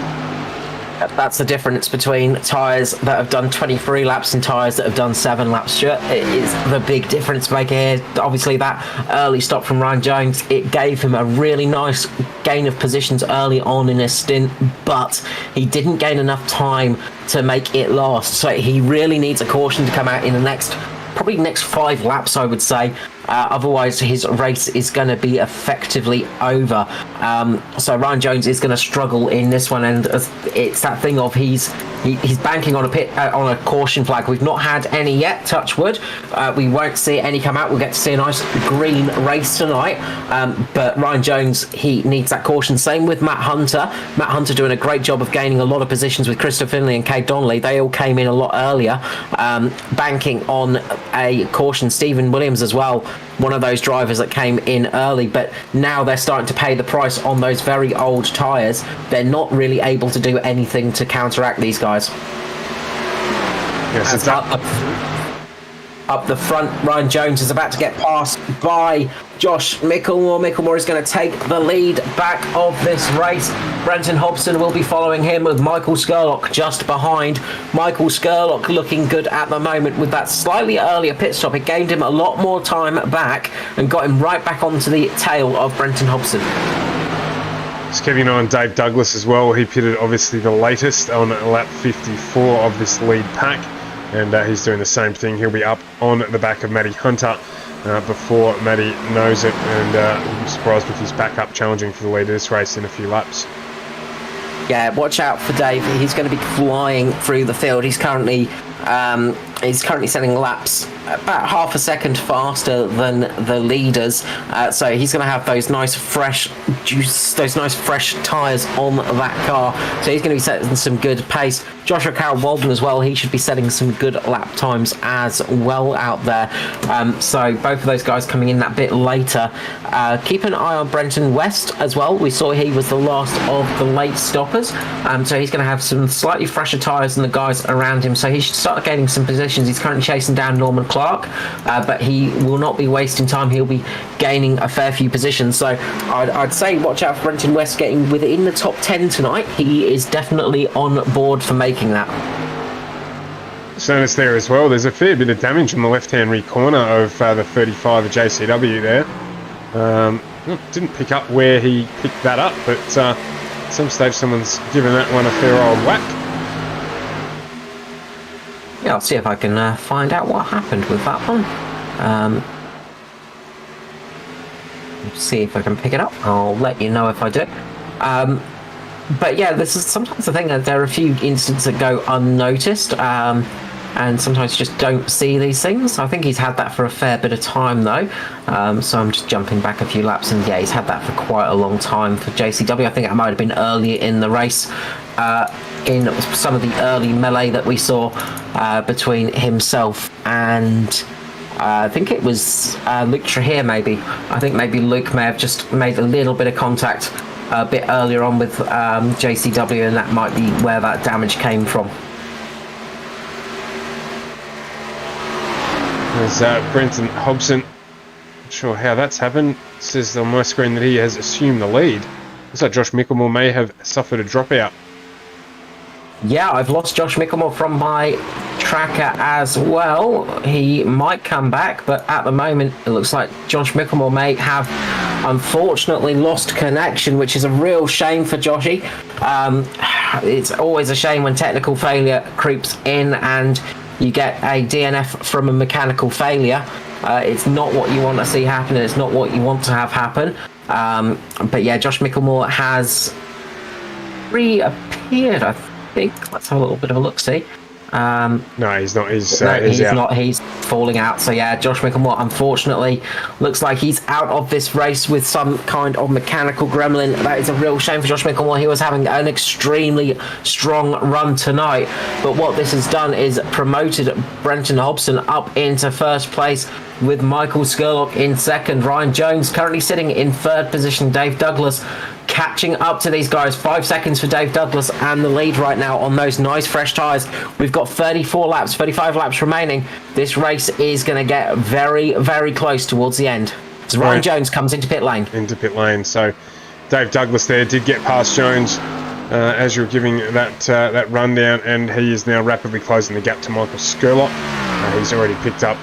That's the difference between tyres that have done 23 laps and tyres that have done 7 laps. Sure, it is the big difference maker here. Obviously, that early stop from Ryan Jones, it gave him a really nice gain of positions early on in his stint, but he didn't gain enough time to make it last. So he really needs a caution to come out in the next 5 laps, I would say. Otherwise, his race is going to be effectively over. So Ryan Jones is going to struggle in this one, and it's that thing of he's banking on a caution flag. We've not had any yet, touch wood. We won't see any come out. We'll get to see a nice green race tonight. But Ryan Jones, he needs that caution. Same with Matt Hunter. Matt Hunter doing a great job of gaining a lot of positions with Christopher Finley and Cade Donnelly. They all came in a lot earlier, banking on a caution. Stephen Williams as well, one of those drivers that came in early, but now they're starting to pay the price on those very old tyres. They're not really able to do anything to counteract these guys. Yes, up the front, Ryan Jones is about to get passed by Josh Micklemore. Micklemore is going to take the lead back of this race. Brenton Hobson will be following him with Michael Skurlock just behind. Michael Skurlock looking good at the moment with that slightly earlier pit stop. It gained him a lot more time back and got him right back onto the tail of Brenton Hobson. Just keeping an eye on Dave Douglas as well. He pitted obviously the latest on lap 54 of this lead pack, and he's doing the same thing. He'll be up on the back of Matty Hunter before Matty knows it, and I'm surprised with his backup challenging for the lead of this race in a few laps. Yeah, watch out for Dave. He's going to be flying through the field. He's currently setting laps about half a second faster than the leaders, so he's going to have those nice fresh tyres on that car, so he's going to be setting some good pace. Joshua Carroll Walden as well, he should be setting some good lap times as well out there, so both of those guys coming in that bit later. Keep an eye on Brenton West as well. We saw he was the last of the late stoppers, so he's going to have some slightly fresher tyres than the guys around him, so he should start gaining some positions. He's currently chasing down Norman Clark, but he will not be wasting time. He'll be gaining a fair few positions, so I'd say watch out for Brenton West getting within the top 10 tonight. He is definitely on board for making that. So notice there as well, there's a fair bit of damage on the left-hand rear corner of the 35 of JCW there. Didn't pick up where he picked that up, but at some stage someone's given that one a fair old whack. Yeah, I'll see if I can find out what happened with that one. See if I can pick it up. I'll let you know if I do. But yeah, this is sometimes the thing that there are a few incidents that go unnoticed, and sometimes you just don't see these things. I think he's had that for a fair bit of time though, so I'm just jumping back a few laps, and yeah, he's had that for quite a long time for JCW. I think it might have been earlier in the race, in some of the early melee that we saw between himself and I think it was Luke Trahir maybe. I think maybe Luke may have just made a little bit of contact a bit earlier on with JCW, and that might be where that damage came from. There's Brenton Hobson. Not sure how that's happened. It says on my screen that he has assumed the lead. Looks like Josh Micklemore may have suffered a dropout. Yeah, I've lost Josh Micklemore from my tracker as well. He might come back, but at the moment it looks like Josh Micklemore may have unfortunately lost connection, which is a real shame for Joshy. It's always a shame when technical failure creeps in and you get a DNF from a mechanical failure. It's not what you want to see happen, and it's not what you want to have happen. But yeah, Josh Micklemore has reappeared, I think. Let's have a little bit of a look-see. No, he's not. He's he's out. not. He's falling out. So yeah, Josh Micklemore unfortunately looks like he's out of this race with some kind of mechanical gremlin. That is a real shame for Josh Micklemore. He was having an extremely strong run tonight, but what this has done is promoted Brenton Hobson up into first place, with Michael Skurlock in second. Ryan Jones currently sitting in third position. Dave Douglas catching up to these guys. 5 seconds for Dave Douglas and the lead right now on those nice fresh tyres. We've got 35 laps remaining. This race is going to get very, very close towards the end. As Ryan Jones comes into pit lane. So Dave Douglas there did get past Jones as you were giving that rundown, and he is now rapidly closing the gap to Michael Skurlock. He's already picked up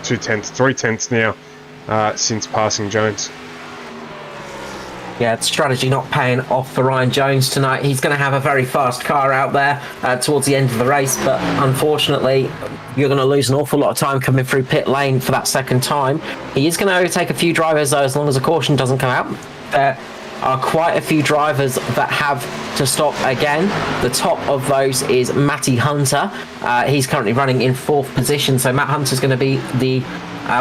3/10 now since passing Jones. Yeah, strategy not paying off for Ryan Jones tonight. He's going to have a very fast car out there towards the end of the race, but unfortunately you're going to lose an awful lot of time coming through pit lane for that second time. He is going to overtake a few drivers, though, as long as a caution doesn't come out. There are quite a few drivers that have to stop again. The top of those is Matty Hunter. He's currently running in 4th position, so Matt Hunter's going to be the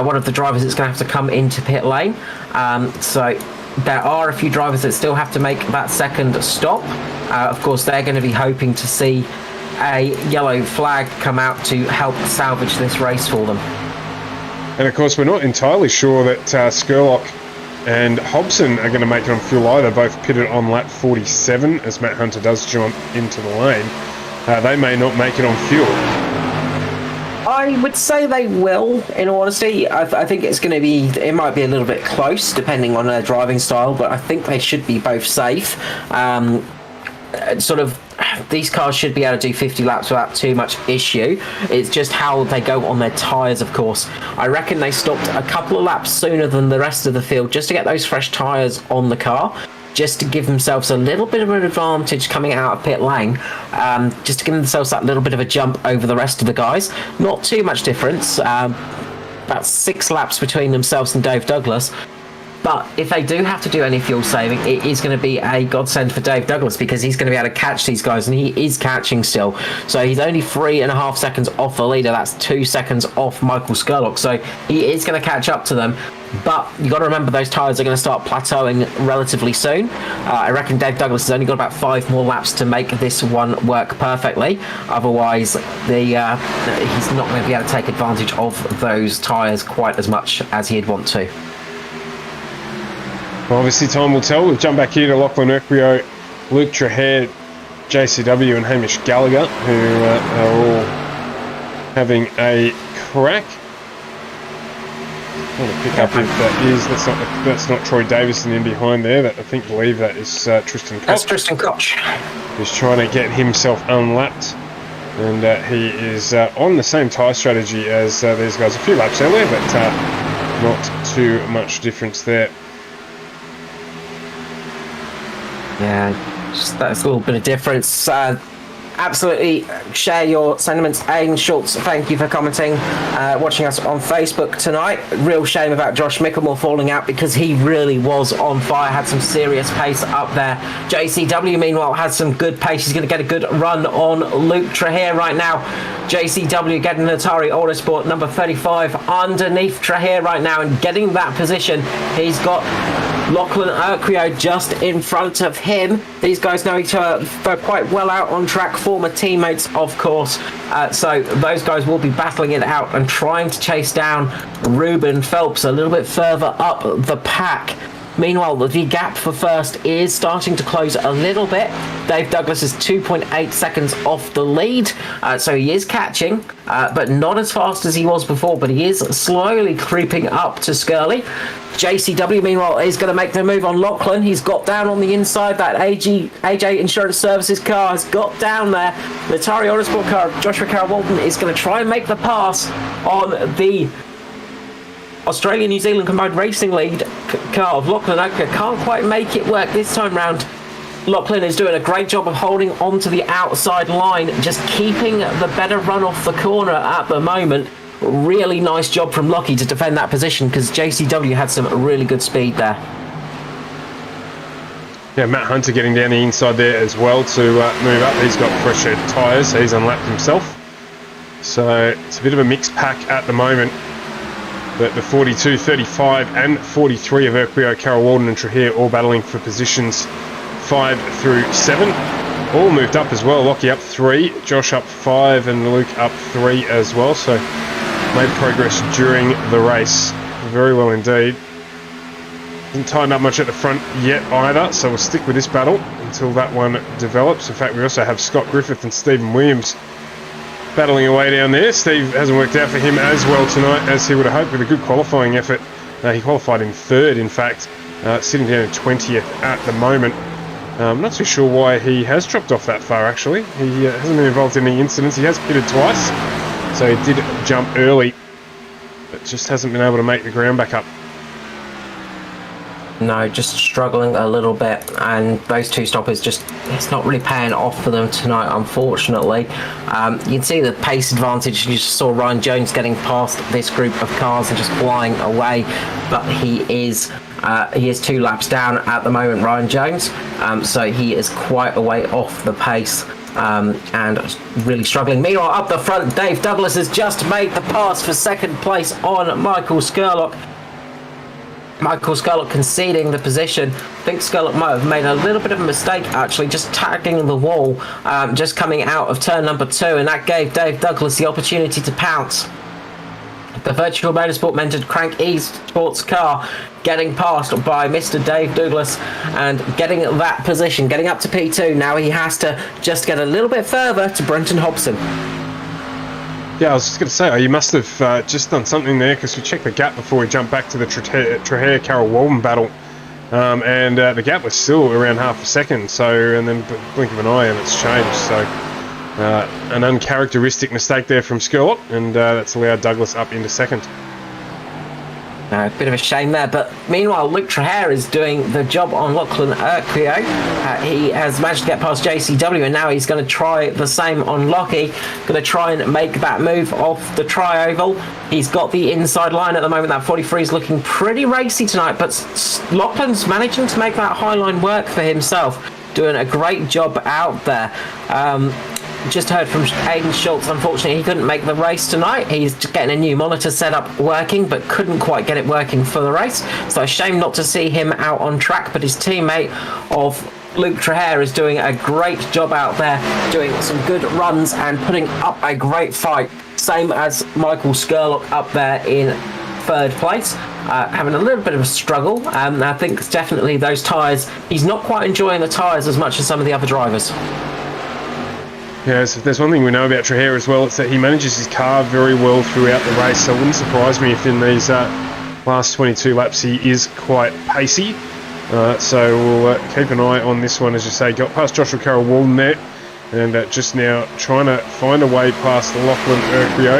one of the drivers that's going to have to come into pit lane. So there are a few drivers that still have to make that second stop. Of course, they're going to be hoping to see a yellow flag come out to help salvage this race for them. And of course, we're not entirely sure that Skurlock and Hobson are going to make it on fuel either. Both pitted on lap 47 as Matt Hunter does jump into the lane. They may not make it on fuel. I would say they will, in all honesty. I think it's going to be, it might be a little bit close depending on their driving style, but I think they should be both safe. These cars should be able to do 50 laps without too much issue. It's just how they go on their tyres, of course. I reckon they stopped a couple of laps sooner than the rest of the field just to get those fresh tyres on the car, just to give themselves a little bit of an advantage coming out of pit lane, just to give themselves that little bit of a jump over the rest of the guys. Not too much difference, about 6 laps between themselves and Dave Douglas. But if they do have to do any fuel saving, it is going to be a godsend for Dave Douglas, because he's going to be able to catch these guys, and he is catching still. So he's only 3.5 seconds off the leader. That's 2 seconds off Michael Skurlock. So he is going to catch up to them. But you've got to remember those tyres are going to start plateauing relatively soon. I reckon Dave Douglas has only got about 5 more laps to make this one work perfectly. Otherwise, he's not going to be able to take advantage of those tyres quite as much as he'd want to. Well, obviously, time will tell. We'll jump back here to Lachlan Urquio, Luke Trahere, JCW, and Hamish Gallagher, who are all having a crack. I want to pick up if that is. That's not Troy Davison in behind there. I believe that is Tristan Koch. That's Tristan Koch. He's trying to get himself unlapped, and he is on the same tyre strategy as these guys a few laps earlier, but not too much difference there. Yeah, just that's a little bit of difference. Absolutely share your sentiments. Aidan Schultz, thank you for commenting, watching us on Facebook tonight. Real shame about Josh Micklemore falling out, because he really was on fire, had some serious pace up there. JCW, meanwhile, has some good pace. He's going to get a good run on Luke Trahere right now. JCW getting an Atari Autosport number 35 underneath Trahere right now and getting that position. He's got Lachlan Urquio just in front of him. These guys know each other quite well out on track, former teammates, of course. So those guys will be battling it out and trying to chase down Ruben Phelps a little bit further up the pack. Meanwhile, the gap for first is starting to close a little bit. Dave Douglas is 2.8 seconds off the lead, so he is catching, but not as fast as he was before, but he is slowly creeping up to Skurley. JCW, meanwhile, is going to make the move on Lachlan. He's got down on the inside. That AJ Insurance Services car has got down there. The Atari Autosport car, Joshua Carroll-Walton, is going to try and make the pass on the Australia-New Zealand combined racing lead car of Lachlan Urquio. Can't quite make it work this time round. Lachlan is doing a great job of holding on to the outside line, just keeping the better run off the corner at the moment. Really nice job from Lockie to defend that position, because JCW had some really good speed there. Yeah, Matt Hunter getting down the inside there as well to move up. He's got fresher tyres, so he's unlapped himself. So it's a bit of a mixed pack at the moment. But the 42, 35 and 43 of Urquio, Carroll-Walton and Trahere all battling for positions 5 through 7. All moved up as well. Lockie up 3, Josh up 5 and Luke up 3 as well. So made progress during the race. Very well indeed. Hasn't tightened up much at the front yet either, so we'll stick with this battle until that one develops. In fact, we also have Scott Griffith and Stephen Williams battling away down there. Steve hasn't worked out for him as well tonight as he would have hoped with a good qualifying effort. He qualified in 3rd, in fact, sitting down in 20th at the moment. I'm not too sure why he has dropped off that far, actually. He hasn't been involved in any incidents. He has pitted twice, so he did jump early, but just hasn't been able to make the ground back up. No, just struggling a little bit, and those two stoppers it's not really paying off for them tonight, unfortunately. You can see the pace advantage. You just saw Ryan Jones getting past this group of cars and just flying away, but he is 2 laps down at the moment, Ryan Jones, so he is quite a way off the pace. And really struggling. Meanwhile, up the front, Dave Douglas has just made the pass for second place on Michael Skurlock. Michael Skurlock conceding the position. I think Skurlock might have made a little bit of a mistake, actually, just tagging the wall, just coming out of turn number 2, and that gave Dave Douglas the opportunity to pounce. The Virtual Motorsport mentored Crank Esports car getting passed by Mr. Dave Douglas and getting that position, getting up to P2. Now he has to just get a little bit further to Brenton Hobson. Yeah, I was just going to say, you must have just done something there, because we checked the gap before we jumped back to the Trahair-Carroll Walden battle, and the gap was still around half a second, so, and then blink of an eye and it's changed, so an uncharacteristic mistake there from Skurlock, and that's allowed Douglas up into second. A bit of a shame there, but meanwhile Luke Trahair is doing the job on Lachlan Urquio. He has managed to get past JCW, and now he's going to try the same on Lockie. Going to try and make that move off the tri-oval. He's got the inside line at the moment. That 43 is looking pretty racy tonight, but Lachlan's managing to make that high line work for himself. Doing a great job out there. Just heard from Aidan Schultz. Unfortunately, he couldn't make the race tonight. He's just getting a new monitor set up working, but couldn't quite get it working for the race. So a shame not to see him out on track, but his teammate of Luke Trahair is doing a great job out there, doing some good runs and putting up a great fight. Same as Michael Skurlock up there in third place, having a little bit of a struggle. I think definitely those tyres, he's not quite enjoying the tyres as much as some of the other drivers. Yeah, so if there's one thing we know about Trahair as well, it's that he manages his car very well throughout the race, so it wouldn't surprise me if in these last 22 laps he is quite pacey. So we'll keep an eye on this one, as you say. Got past Joshua Carroll Walden there, and just now trying to find a way past Lachlan Urquio.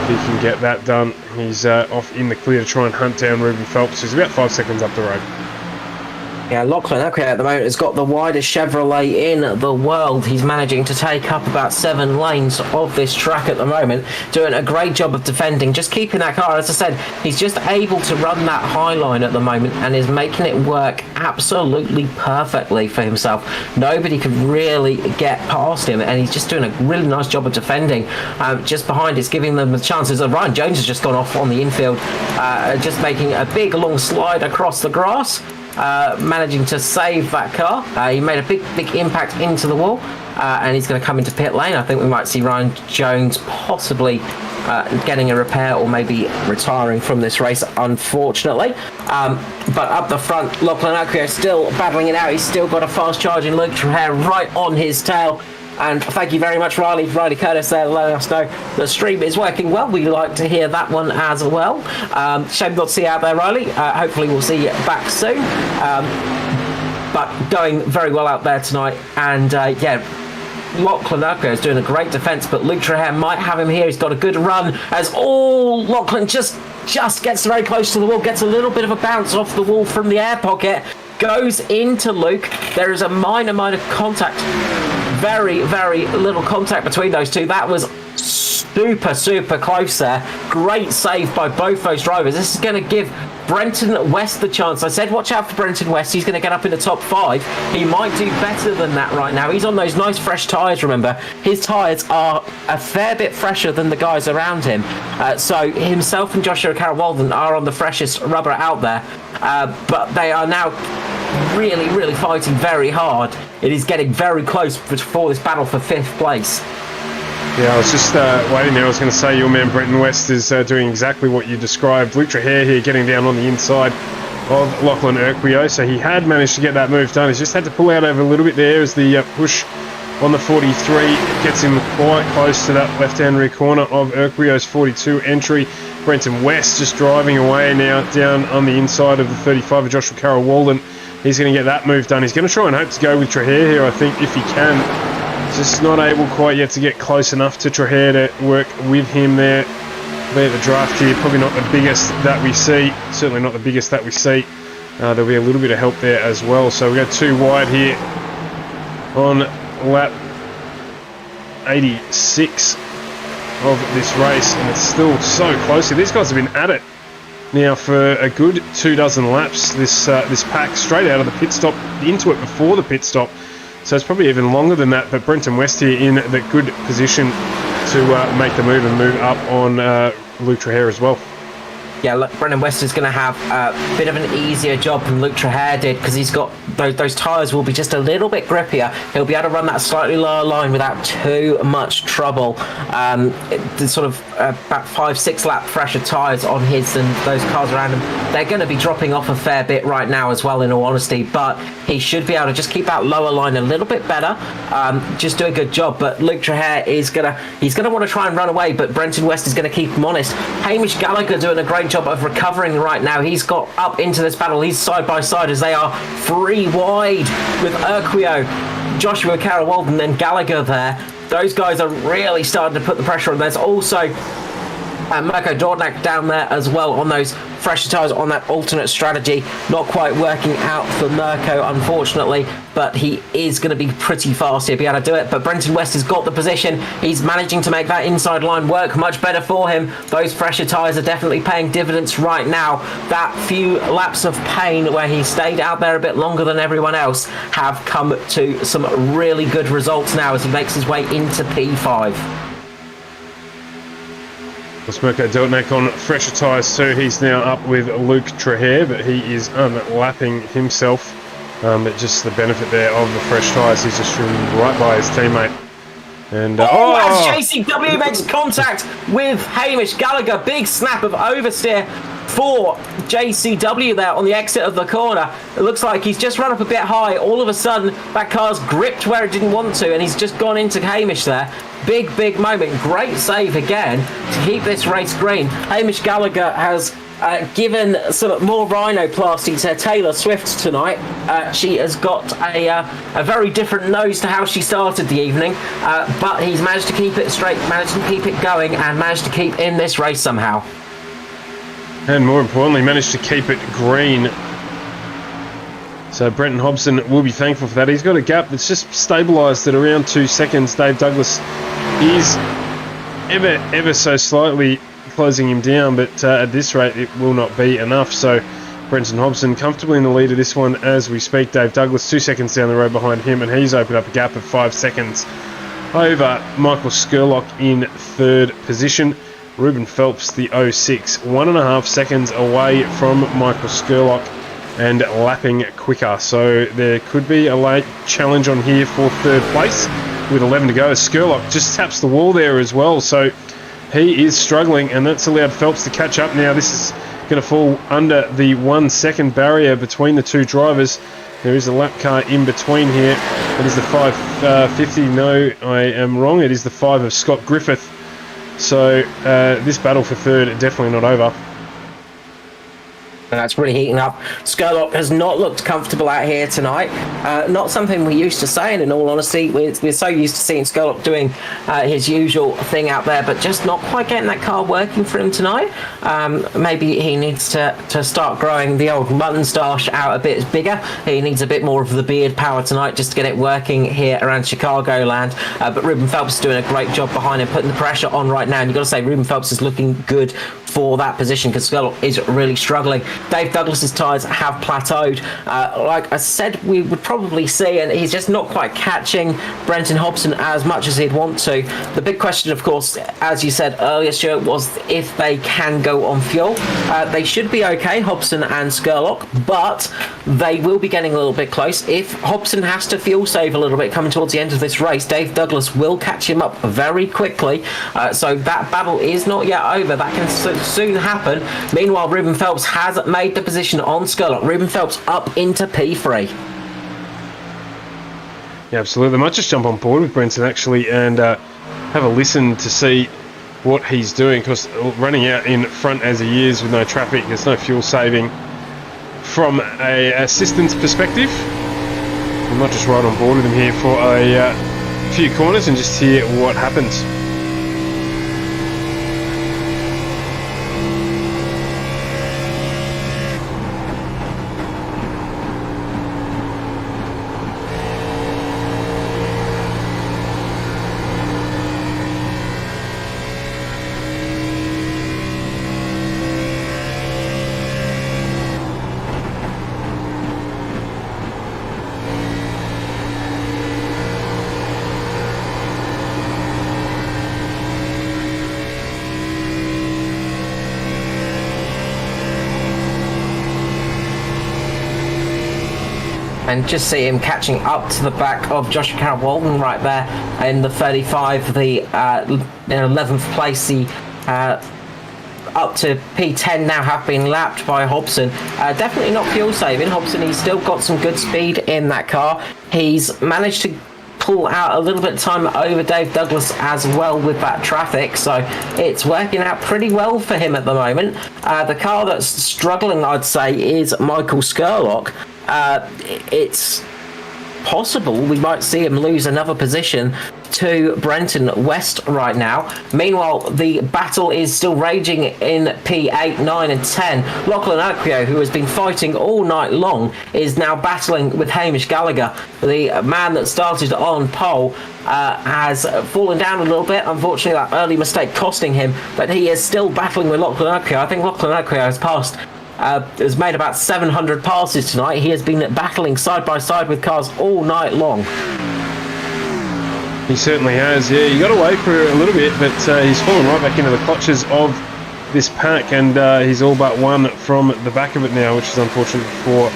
If he can get that done, he's off in the clear to try and hunt down Ruben Phelps, who's about 5 seconds up the road. Yeah, Lachlan Urquio at the moment has got the widest Chevrolet in the world. He's managing to take up about 7 lanes of this track at the moment, doing a great job of defending, just keeping that car. As I said, he's just able to run that high line at the moment and is making it work absolutely perfectly for himself. Nobody could really get past him, and he's just doing a really nice job of defending. Just behind, it's giving them the chances. Ryan Jones has just gone off on the infield, just making a big long slide across the grass. Managing to save that car. He made a big impact into the wall, and he's going to come into pit lane. I think we might see Ryan Jones possibly getting a repair or maybe retiring from this race, unfortunately. But up the front, Lachlan Urquio still battling it out. He's still got a fast charging Luke Trahair right on his tail. And thank you very much, Riley Curtis, there letting us know the stream is working well. We like to hear that one as well. Shame not to see you out there, Riley. Hopefully we'll see you back soon. But going very well out there tonight. And yeah, Lachlan Urquio is doing a great defence, but Luke Trahair might have him here. He's got a good run as Lachlan just gets very close to the wall, gets a little bit of a bounce off the wall from the air pocket, goes into Luke. There is a minor contact. Very little contact between those two. That was super close there. Great save by both those drivers. This is going to give Brenton West the chance. I said watch out for Brenton West. He's going to get up in the top 5. He might do better than that right now. He's on those nice fresh tyres, remember. His tyres are a fair bit fresher than the guys around him. So himself and Joshua Carroll Walden are on the freshest rubber out there. But they are now really fighting very hard. It is getting very close for this battle for 5th place. Yeah, I was just waiting there. I was going to say your man Brenton West is doing exactly what you described. Luke Trahair here getting down on the inside of Lachlan Urquio, so he had managed to get that move done. He's just had to pull out over a little bit there as the push on the 43 gets him quite close to that left-hand rear corner of Urquio's 42 entry. Brenton West just driving away now down on the inside of the 35 of Joshua Carroll Walden. He's going to get that move done. He's going to try and hope to go with Trahair here, I think, if he can. Just not able quite yet to get close enough to Trahair to work with him there. Be at the draft here, probably not the biggest that we see. Certainly not the biggest that we see there'll be a little bit of help there as well. So we go 2 wide here on lap 86 of this race, and it's still so close here. These guys have been at it now for a good 24 laps. This pack straight out of the pit stop, into it before the pit stop, so it's probably even longer than that. But Brenton West here in the good position to make the move and move up on Luke Traher as well. Yeah, look, Brendan West is going to have a bit of an easier job than Luke Traher did, because he's got those tyres will be just a little bit grippier. He'll be able to run that slightly lower line without too much trouble. The sort of about 5-6 lap fresher tyres on his and those cars around him, they're going to be dropping off a fair bit right now as well, in all honesty, but he should be able to just keep that lower line a little bit better, just do a good job. But Luke Traher is going to want to try and run away, but Brenton West is going to keep him honest. Hamish Gallagher doing a great job of recovering right now. He's got up into this battle. He's side by side as they are 3 wide with Urquio, Joshua Carroll Walden, and Gallagher there. Those guys are really starting to put the pressure on. There's also Mirko Dornak down there as well on those fresher tyres on that alternate strategy. Not quite working out for Mirko, unfortunately, but he is going to be pretty fast. He'll be able to do it. But Brenton West has got the position. He's managing to make that inside line work much better for him. Those fresher tyres are definitely paying dividends right now. That few laps of pain where he stayed out there a bit longer than everyone else have come to some really good results now as he makes his way into P5. Mirko Dornak on fresher tyres too. He's now up with Luke Traher, but he is unlapping himself. But just the benefit there of the fresh tyres, he's just driven right by his teammate. And as JCW makes contact with Hamish Gallagher, big snap of oversteer for JCW there on the exit of the corner. It looks like he's just run up a bit high. All of a sudden, that car's gripped where it didn't want to, and he's just gone into Hamish there. Big moment. Great save again to keep this race green. Hamish Gallagher has given sort of more rhinoplasty to Taylor Swift tonight. She has got a very different nose to how she started the evening, but he's managed to keep it straight, managed to keep it going, and managed to keep in this race somehow. And more importantly, managed to keep it green. So Brenton Hobson will be thankful for that. He's got a gap that's just stabilised at around 2 seconds. Dave Douglas is ever so slightly closing him down, but at this rate it will not be enough. So Brenton Hobson comfortably in the lead of this one as we speak. Dave Douglas 2 seconds down the road behind him, and he's opened up a gap of 5 seconds over Michael Skurlock in 3rd position. Ruben Phelps, the 06, 1.5 seconds away from Michael Skurlock and lapping quicker. So there could be a late challenge on here for 3rd place with 11 to go. Skurlock just taps the wall there as well. So he is struggling, and that's allowed Phelps to catch up now. This is going to fall under the 1 second barrier between the two drivers. There is a lap car in between here. It is the 550. No, I am wrong. It is the 5 of Scott Griffith. So this battle for 3rd definitely not over. That's really heating up. Skurlock has not looked comfortable out here tonight. Not something we used to say, and in all honesty, we're so used to seeing Skurlock doing his usual thing out there, but just not quite getting that car working for him tonight. Maybe he needs to start growing the old mutton stash out a bit bigger. He needs a bit more of the beard power tonight just to get it working here around Chicagoland. But Ruben Phelps is doing a great job behind him, putting the pressure on right now. And you've got to say, Ruben Phelps is looking good for that position because Skurlock is really struggling. Dave Douglas's tyres have plateaued. Like I said, we would probably see, and he's just not quite catching Brenton Hobson as much as he'd want to. The big question, of course, as you said earlier, Stuart, was if they can go on fuel. They should be okay, Hobson and Skurlock, but they will be getting a little bit close. If Hobson has to fuel save a little bit coming towards the end of this race, Dave Douglas will catch him up very quickly. So that battle is not yet over. That can soon happen. Meanwhile, Ruben Phelps has made the position on Skurlock. Ruben Phelps up into P3. Yeah, absolutely. I might just jump on board with Brenton actually and have a listen to see what he's doing, because running out in front as he is with no traffic, there's no fuel saving from a assistance perspective. I might just ride on board with him here for a few corners and just hear what happens. and just see him catching up to the back of Joshua Walden right there in the 35, the 11th place. The up to P10 now have been lapped by Hobson. Definitely not fuel saving. Hobson, he's still got some good speed in that car. He's managed to pull out a little bit of time over Dave Douglas as well with that traffic, so it's working out pretty well for him at the moment. The car that's struggling, I'd say, is Michael Skurlock. It's possible we might see him lose another position to Brenton West right now. Meanwhile, the battle is still raging in P8, 9 and 10. Lachlan Urquio, who has been fighting all night long, is now battling with Hamish Gallagher. The man that started on pole has fallen down a little bit. Unfortunately, that early mistake costing him, but he is still battling with Lachlan Urquio. I think Lachlan Urquio has made about 700 passes tonight. He has been battling side by side with cars all night long. He certainly has, yeah. You got to wait for a little bit, but he's fallen right back into the clutches of this pack, and he's all but one from the back of it now, which is unfortunate for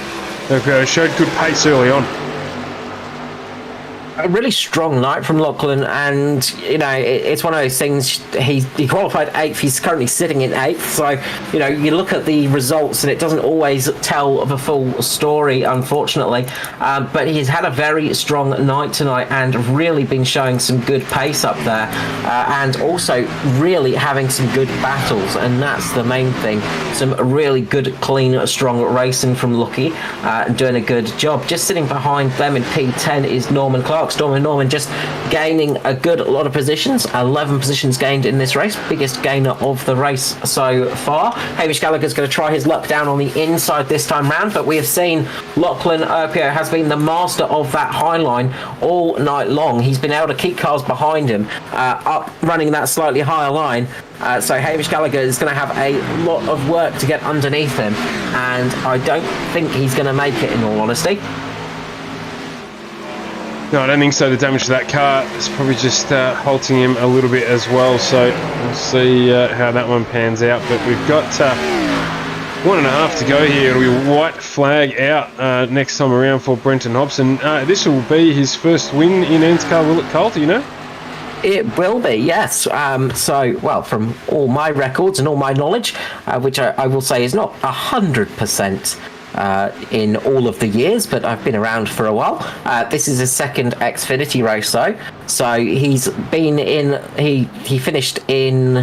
Urquio. Showed good pace early on. A really strong night from Lachlan, and it's one of those things. He qualified 8th. He's currently sitting in 8th, so you look at the results and it doesn't always tell the full story, unfortunately. But he's had a very strong night tonight and really been showing some good pace up there, and also really having some good battles, and that's the main thing. Some really good, clean, strong racing from Lucky, doing a good job. Just sitting behind them in P10 is Norman Clark. Norman just gaining a good lot of positions, 11 positions gained in this race, biggest gainer of the race so far. Hamish Gallagher's going to try his luck down on the inside this time round, but we have seen Lachlan Urquio has been the master of that high line all night long. He's been able to keep cars behind him up running that slightly higher line. So Hamish Gallagher is going to have a lot of work to get underneath him, and I don't think he's going to make it, in all honesty. No, I don't think so. The damage to that car is probably just halting him a little bit as well, so we'll see how that one pans out. But we've got 1.5 to go here. It'll be white flag out next time around for Brenton Hobson. This will be his first win in NASCAR, will it, Carl? Do you know? It will be, yes. From all my records and all my knowledge, which I will say is not 100%. In all of the years, but I've been around for a while. This is his second Xfinity race, though. So he's been in. He finished in.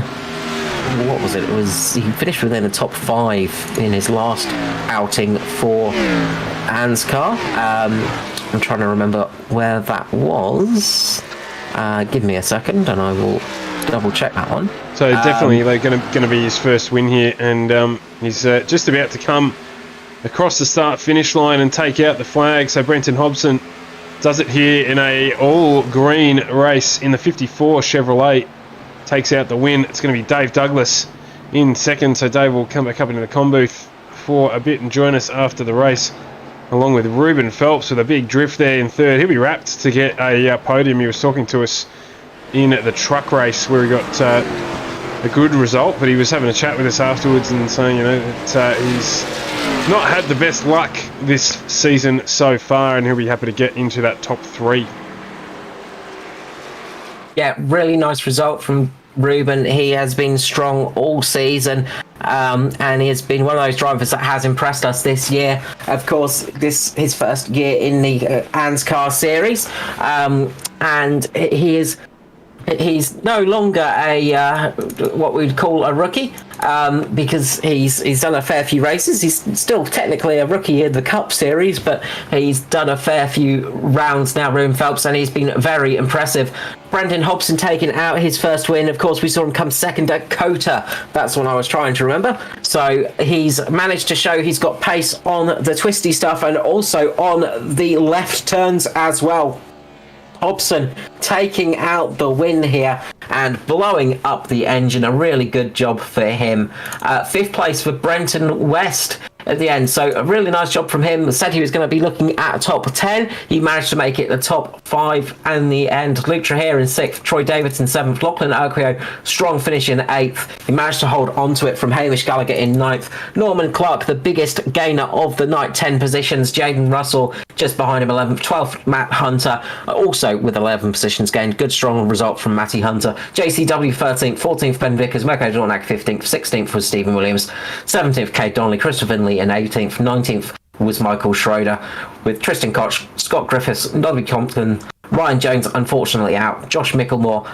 What was it? He finished within the top 5 in his last outing for ANZCAR. I'm trying to remember where that was. Give me a second, and I will double check that one. So definitely, they're going to be his first win here, and he's just about to come across the start-finish line and take out the flag. So Brenton Hobson does it here in a all-green race in the 54 Chevrolet. Takes out the win. It's going to be Dave Douglas in second. So Dave will come back up into the comm booth for a bit and join us after the race, along with Ruben Phelps with a big drift there in third. He'll be wrapped to get a podium. He was talking to us in the truck race where he got a good result, but he was having a chat with us afterwards and saying, that he's not had the best luck this season so far, and he'll be happy to get into that top 3. Yeah, really nice result from Ruben. He has been strong all season, and he has been one of those drivers that has impressed us this year. Of course, this his first year in the ANZCAR Series, and he's no longer a what we'd call a rookie, because he's done a fair few races. He's still technically a rookie in the Cup Series, but he's done a fair few rounds now, Ruben Phelps, and he's been very impressive. Brenton Hobson taking out his first win. Of course, we saw him come second at Cota. That's what I was trying to remember. So he's managed to show he's got pace on the twisty stuff and also on the left turns as well. Hobson taking out the win here and blowing up the engine. A really good job for him. 5th place for Brenton West at the end. So a really nice job from him. Said he was going to be looking at top 10. He managed to make it the top 5 in the end. Luke Trahir in 6th. Troy Davidson 7th. Lachlan Urquio, strong finish in 8th. He managed to hold on to it from Hamish Gallagher in 9th. Norman Clark, the biggest gainer of the night, 10 positions. Jaden Russell Just behind him, 11th, 12th, Matt Hunter, also with 11 positions gained. Good, strong result from Matty Hunter. JCW 13th, 14th, Ben Vickers, Mirko Dornack 15th, 16th was Stephen Williams, 17th, Kate Donnelly, Christopher Finley in 18th, 19th was Michael Schroeder, with Tristan Koch, Scott Griffiths, Nobby Compton, Ryan Jones unfortunately out, Josh Micklemore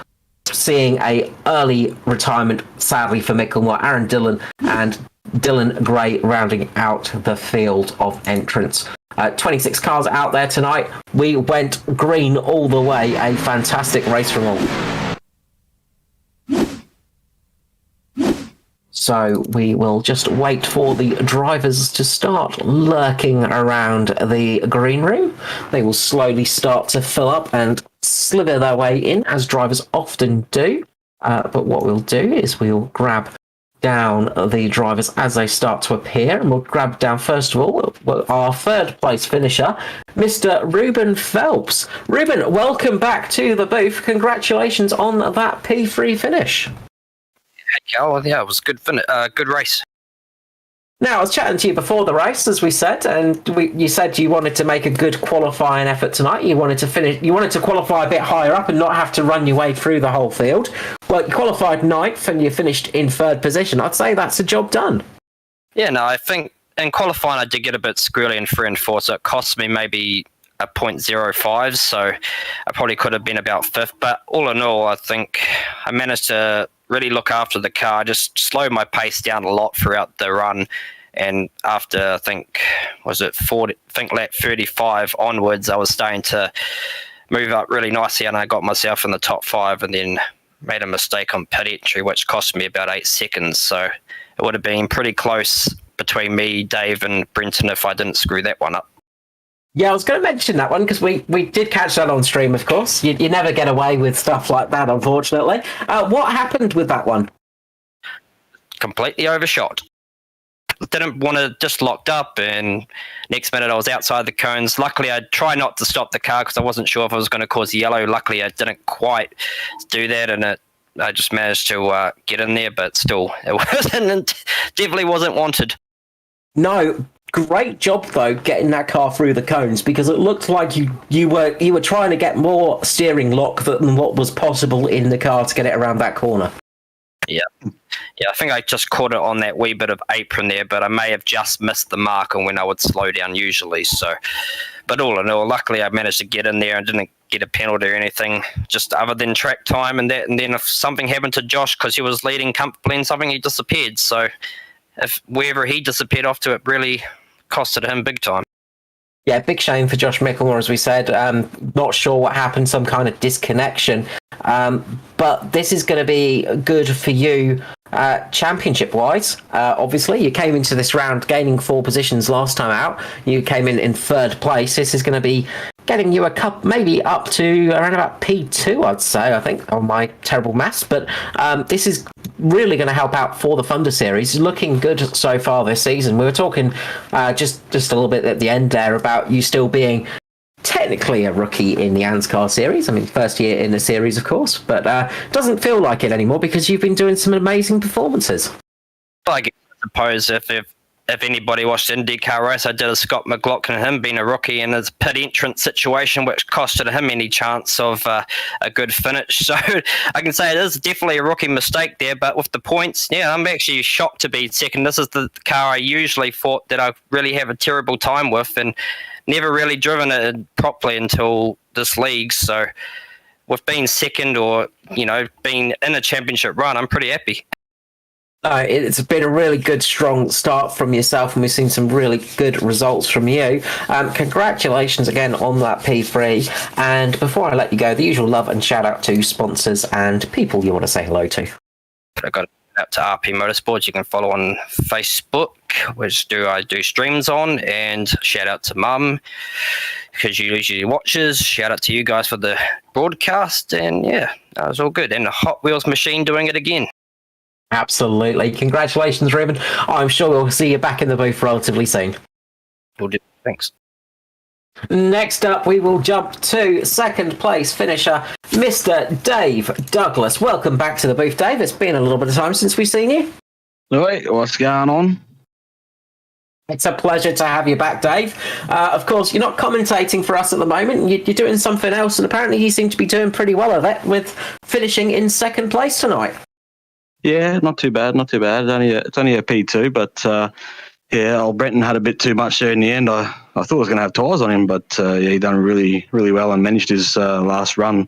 seeing a early retirement, sadly for Micklemore, Aaron Dillon and Dylan Gray rounding out the field of entrants. 26 cars out there tonight. We went green all the way. A fantastic race from all. So we will just wait for the drivers to start lurking around the green room. They will slowly start to fill up and slither their way in, as drivers often do. But what we'll do is we'll grab down the drivers as they start to appear, and we'll grab down first of all our third place finisher, Mr. Ruben Phelps. Ruben, welcome back to the booth. Congratulations on that P3 finish. Hey, Cal. Yeah, it was a good race. Now, I was chatting to you before the race, as we said, and you said you wanted to make a good qualifying effort tonight. You wanted to qualify a bit higher up and not have to run your way through the whole field. Well, you qualified ninth and you finished in third position. I'd say that's a job done. Yeah, no, I think in qualifying I did get a bit squirrely in 3 and 4, so it cost me maybe a 0.05, so I probably could have been about fifth. But all in all, I think I managed to really look after the car, just slowed my pace down a lot throughout the run. And after, I think lap 35 onwards, I was starting to move up really nicely, and I got myself in the top 5 and then made a mistake on pit entry, which cost me about 8 seconds. So it would have been pretty close between me, Dave, and Brenton if I didn't screw that one up. Yeah, I was going to mention that one because we did catch that on stream, of course. You never get away with stuff like that, unfortunately. What happened with that one? Completely overshot. Didn't want to, just locked up, and next minute I was outside the cones. Luckily, I tried not to stop the car because I wasn't sure if I was going to cause yellow. Luckily, I didn't quite do that, and I just managed to get in there, but still, definitely wasn't wanted. No. Great job though, getting that car through the cones, because it looked like you were trying to get more steering lock than what was possible in the car to get it around that corner. Yeah, I think I just caught it on that wee bit of apron there, but I may have just missed the marker when I would slow down usually. So, but all in all, luckily I managed to get in there and didn't get a penalty or anything, just other than track time and that. And then if something happened to Josh because he was leading comfortably and something, he disappeared. So if wherever he disappeared off to, it really costed him big time. Yeah, big shame for Josh Micklemore, as we said. Not sure what happened, some kind of disconnection. But this is going to be good for you championship-wise. Obviously, you came into this round gaining 4 positions last time out. You came in third place. This is going to be getting you a cup, maybe up to around about P2, I'd say, I think, on my terrible maths. But this is really going to help out for the Thunder Series. Looking good so far this season. We were talking just a little bit at the end there about you still being technically a rookie in the ANZCAR Series. I mean, first year in the series, of course, but doesn't feel like it anymore because you've been doing some amazing performances. I suppose if anybody watched the IndyCar race, I did a Scott McLaughlin, him being a rookie in his pit entrance situation, which costed him any chance of a good finish. So I can say it is definitely a rookie mistake there, but with the points, yeah, I'm actually shocked to be second. This is the car I usually thought that I really have a terrible time with, and never really driven it properly until this league. So with being second or, being in a championship run, I'm pretty happy. It's been a really good, strong start from yourself, and we've seen some really good results from you. Congratulations again on that P3. And before I let you go, the usual love and shout out to sponsors and people you want to say hello to. I got out to RP Motorsports. You can follow on Facebook, which I do streams on, and shout out to Mum because she usually watches. Shout out to you guys for the broadcast, and yeah, that was all good. And the Hot Wheels machine doing it again. Absolutely. Congratulations, Ruben. I'm sure we'll see you back in the booth relatively soon. Will do. Thanks. Next up, we will jump to second place finisher, Mr. Dave Douglas. Welcome back to the booth, Dave. It's been a little bit of time since we've seen you. Wait, what's going on? It's a pleasure to have you back, Dave. Of course, you're not commentating for us at the moment. You're doing something else, and apparently you seem to be doing pretty well at it, with finishing in second place tonight. Yeah, not too bad. It's only a P2, but old Brenton had a bit too much there in the end. I thought I was going to have tyres on him, but he done really, really well and managed his last run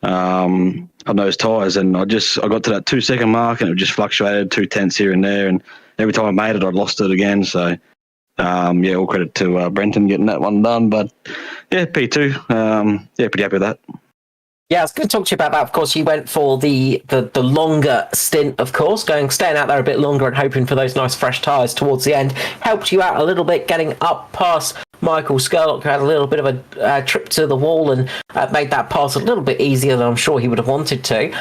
on those tyres. And I got to that 2-second mark, and it just fluctuated 2/10 here and there. And every time I made it, I'd lost it again. So, all credit to Brenton getting that one done. But yeah, P2. Pretty happy with that. Yeah, it's good to talk to you about that. Of course, you went for the longer stint, of course, staying out there a bit longer and hoping for those nice fresh tyres towards the end. Helped you out a little bit getting up past Michael Skurlock, who had a little bit of a trip to the wall and made that pass a little bit easier than I'm sure he would have wanted to.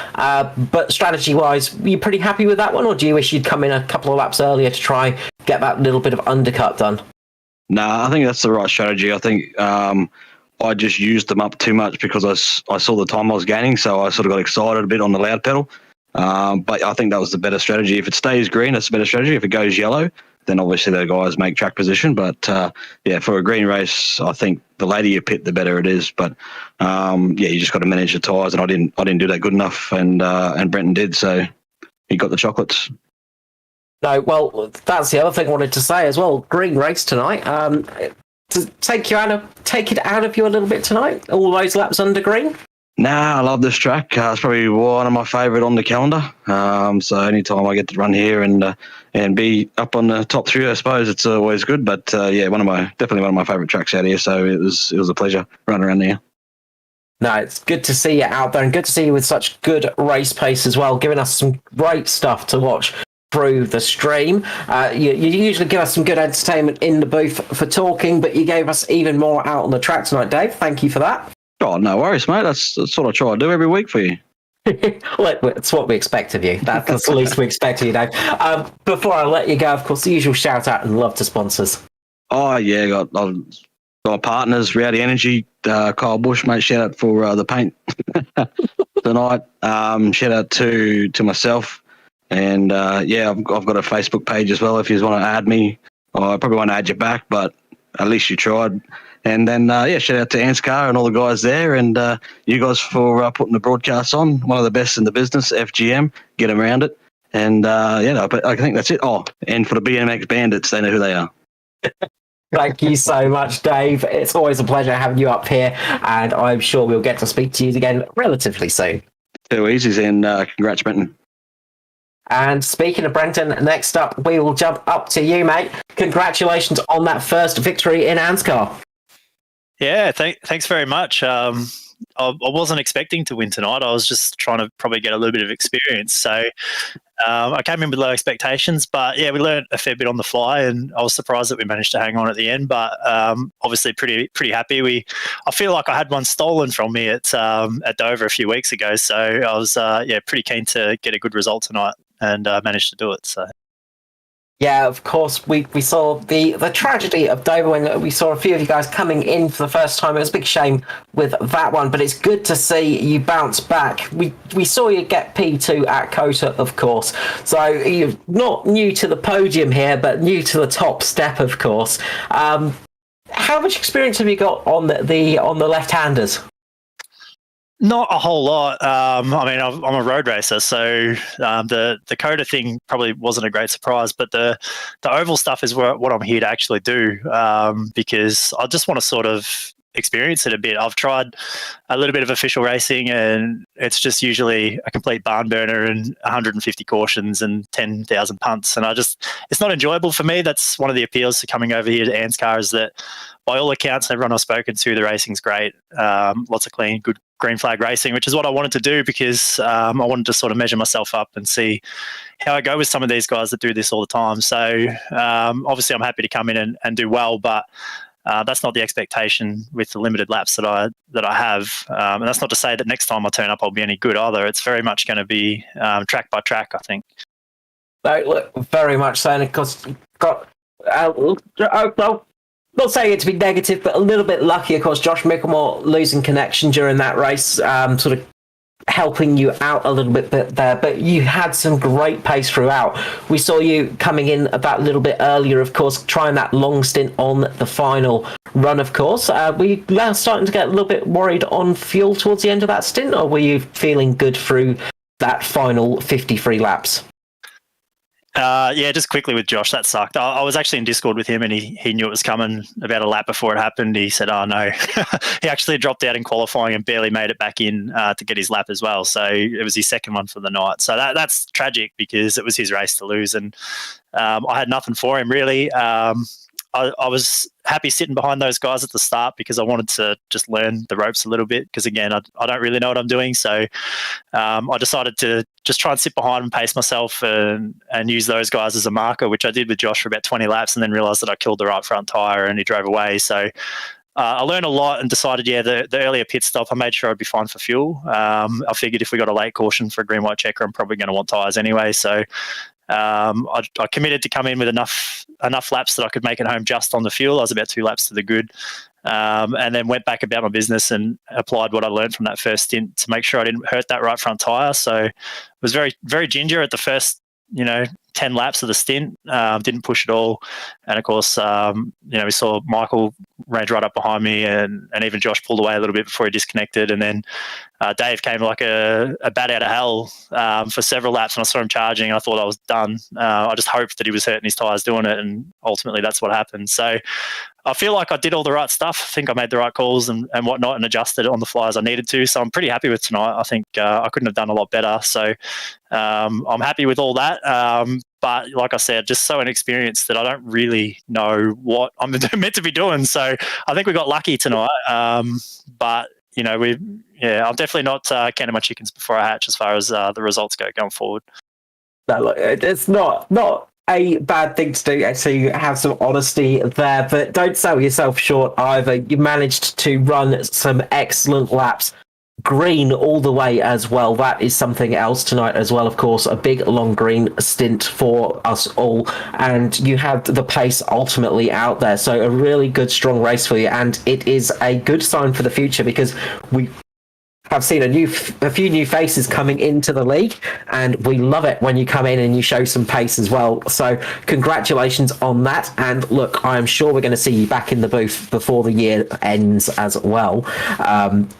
But strategy-wise, were you pretty happy with that one, or do you wish you'd come in a couple of laps earlier to try get that little bit of undercut done? Nah, I think that's the right strategy. I think I just used them up too much because I saw the time I was gaining, so I sort of got excited a bit on the loud pedal. But I think that was the better strategy. If it stays green, that's the better strategy. If it goes yellow, then obviously the guys make track position. But for a green race, I think the later you pit, the better it is. But you just got to manage the tyres, and I didn't do that good enough, and Brenton did, so he got the chocolates. No, well, that's the other thing I wanted to say as well. Green race tonight. To take it out of you a little bit tonight? All those laps under green? Nah, I love this track. It's probably one of my favourite on the calendar. So anytime I get to run here and be up on the top 3, I suppose it's always good. But definitely one of my favourite tracks out here. So it was a pleasure running around there. No, it's good to see you out there, and good to see you with such good race pace as well, giving us some great stuff to watch through the stream. You usually give us some good entertainment in the booth for talking, but you gave us even more out on the track tonight, Dave. Thank you for that. Oh, no worries, mate. That's what I try to do every week for you. Well, it's what we expect of you. That's the least we expect of you, Dave. Before I let you go, of course, the usual shout out and love to sponsors. Oh, yeah. Got my partners, Rowdy Energy, Kyle Bush, mate. Shout out for the paint tonight. Shout out to myself. And I've got a Facebook page as well. If you want to add me, I probably won't add you back, but at least you tried. And then shout out to ANZCAR and all the guys there, and you guys for putting the broadcast on. One of the best in the business, FGM. Get them around it, and but I think that's it. Oh, and for the BMX Bandits, they know who they are. Thank you so much, Dave. It's always a pleasure having you up here, and I'm sure we'll get to speak to you again relatively soon. Too easy, and congrats, Brenton. And speaking of Brenton, next up, we will jump up to you, mate. Congratulations on that first victory in ANZCAR. Yeah, thanks very much. I wasn't expecting to win tonight. I was just trying to probably get a little bit of experience. So I came in with low expectations, but yeah, we learned a fair bit on the fly, and I was surprised that we managed to hang on at the end. But obviously, pretty happy. I feel like I had one stolen from me at Dover a few weeks ago, so I was pretty keen to get a good result tonight, and managed to do it. So. Yeah, of course, we saw the tragedy of Dover when we saw a few of you guys coming in for the first time. It was a big shame with that one, but it's good to see you bounce back. We saw you get P2 at COTA, of course, so you're not new to the podium here, but new to the top step, of course. How much experience have you got on the left-handers? Not a whole lot. I'm a road racer, so the COTA thing probably wasn't a great surprise. But the oval stuff is what I'm here to actually do, because I just want to sort of experience it a bit. I've tried a little bit of official racing, and it's just usually a complete barn burner and 150 cautions and 10,000 punts, and it's not enjoyable for me. That's one of the appeals to coming over here to ANZCAR, is that by all accounts, everyone I've spoken to, the racing's great. Lots of clean, good green flag racing, which is what I wanted to do, because I wanted to sort of measure myself up and see how I go with some of these guys that do this all the time. So obviously I'm happy to come in and do well, but that's not the expectation with the limited laps that I have. And that's not to say that next time I turn up I'll be any good either. It's very much going to be track by track, I think. Look, very much so. And of course, got not saying it to be negative, but a little bit lucky. Of course, Josh Micklemore losing connection during that race sort of helping you out a little bit there, but you had some great pace throughout. We saw you coming in that little bit earlier, of course, trying that long stint on the final run, of course. Were you now starting to get a little bit worried on fuel towards the end of that stint, or were you feeling good through that final 53 laps? Yeah, just quickly with Josh, that sucked. I was actually in Discord with him, and he knew it was coming about a lap before it happened. He said, "Oh no," he actually dropped out in qualifying and barely made it back in to get his lap as well. So it was his second one for the night. So that's tragic because it was his race to lose, and I had nothing for him really. I was happy sitting behind those guys at the start because I wanted to just learn the ropes a little bit because, again, I don't really know what I'm doing. So I decided to just try and sit behind and pace myself and use those guys as a marker, which I did with Josh for about 20 laps, and then realised that I killed the right front tyre and he drove away. So I learned a lot and decided, the earlier pit stop, I made sure I'd be fine for fuel. I figured if we got a late caution for a green-white checker, I'm probably going to want tyres anyway. So I committed to come in with enough laps that I could make it home just on the fuel. I was about 2 laps to the good, and then went back about my business and applied what I learned from that first stint to make sure I didn't hurt that right front tyre. So it was very, very ginger at the first, 10 laps of the stint. Didn't push at all. And of course, we saw Michael range right up behind me, and even Josh pulled away a little bit before he disconnected. And then Dave came like a bat out of hell for several laps, and I saw him charging, and I thought I was done. I just hoped that he was hurting his tyres doing it, and ultimately that's what happened. So I feel like I did all the right stuff. I think I made the right calls and whatnot, and adjusted on the fly as I needed to. So I'm pretty happy with tonight. I think I couldn't have done a lot better. So I'm happy with all that. But like I said, just so inexperienced that I don't really know what I'm meant to be doing. So I think we got lucky tonight. But I'm definitely not counting my chickens before I hatch as far as the results go going forward. No, look, it's not a bad thing to do, to have some honesty there, but don't sell yourself short either. You managed to run some excellent laps, green all the way as well. That is something else tonight as well, of course. A big long green stint for us all, and you had the pace ultimately out there. So a really good, strong race for you, and it is a good sign for the future because we have seen a few new faces coming into the league, and we love it when you come in and you show some pace as well. So congratulations on that, and look, I am sure we're going to see you back in the booth before the year ends as well.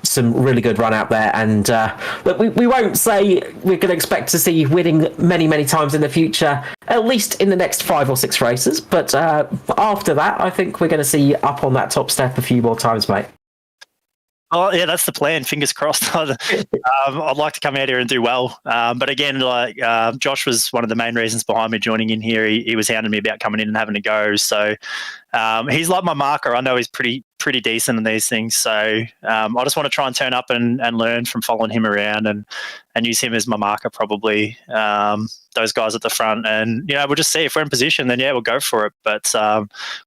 Some really good run out there, and look, we won't say we're going to expect to see you winning many times in the future, at least in the next 5 or 6 races, but after that I think we're going to see you up on that top step a few more times, mate. Oh yeah, that's the plan. Fingers crossed. I'd like to come out here and do well. But again, Josh was one of the main reasons behind me joining in here. He was hounding me about coming in and having a go. So he's like my marker. I know he's pretty decent in these things. So I just want to try and turn up and learn from following him around and use him as my marker probably. Those guys at the front, and we'll just see if we're in position. Then we'll go for it. But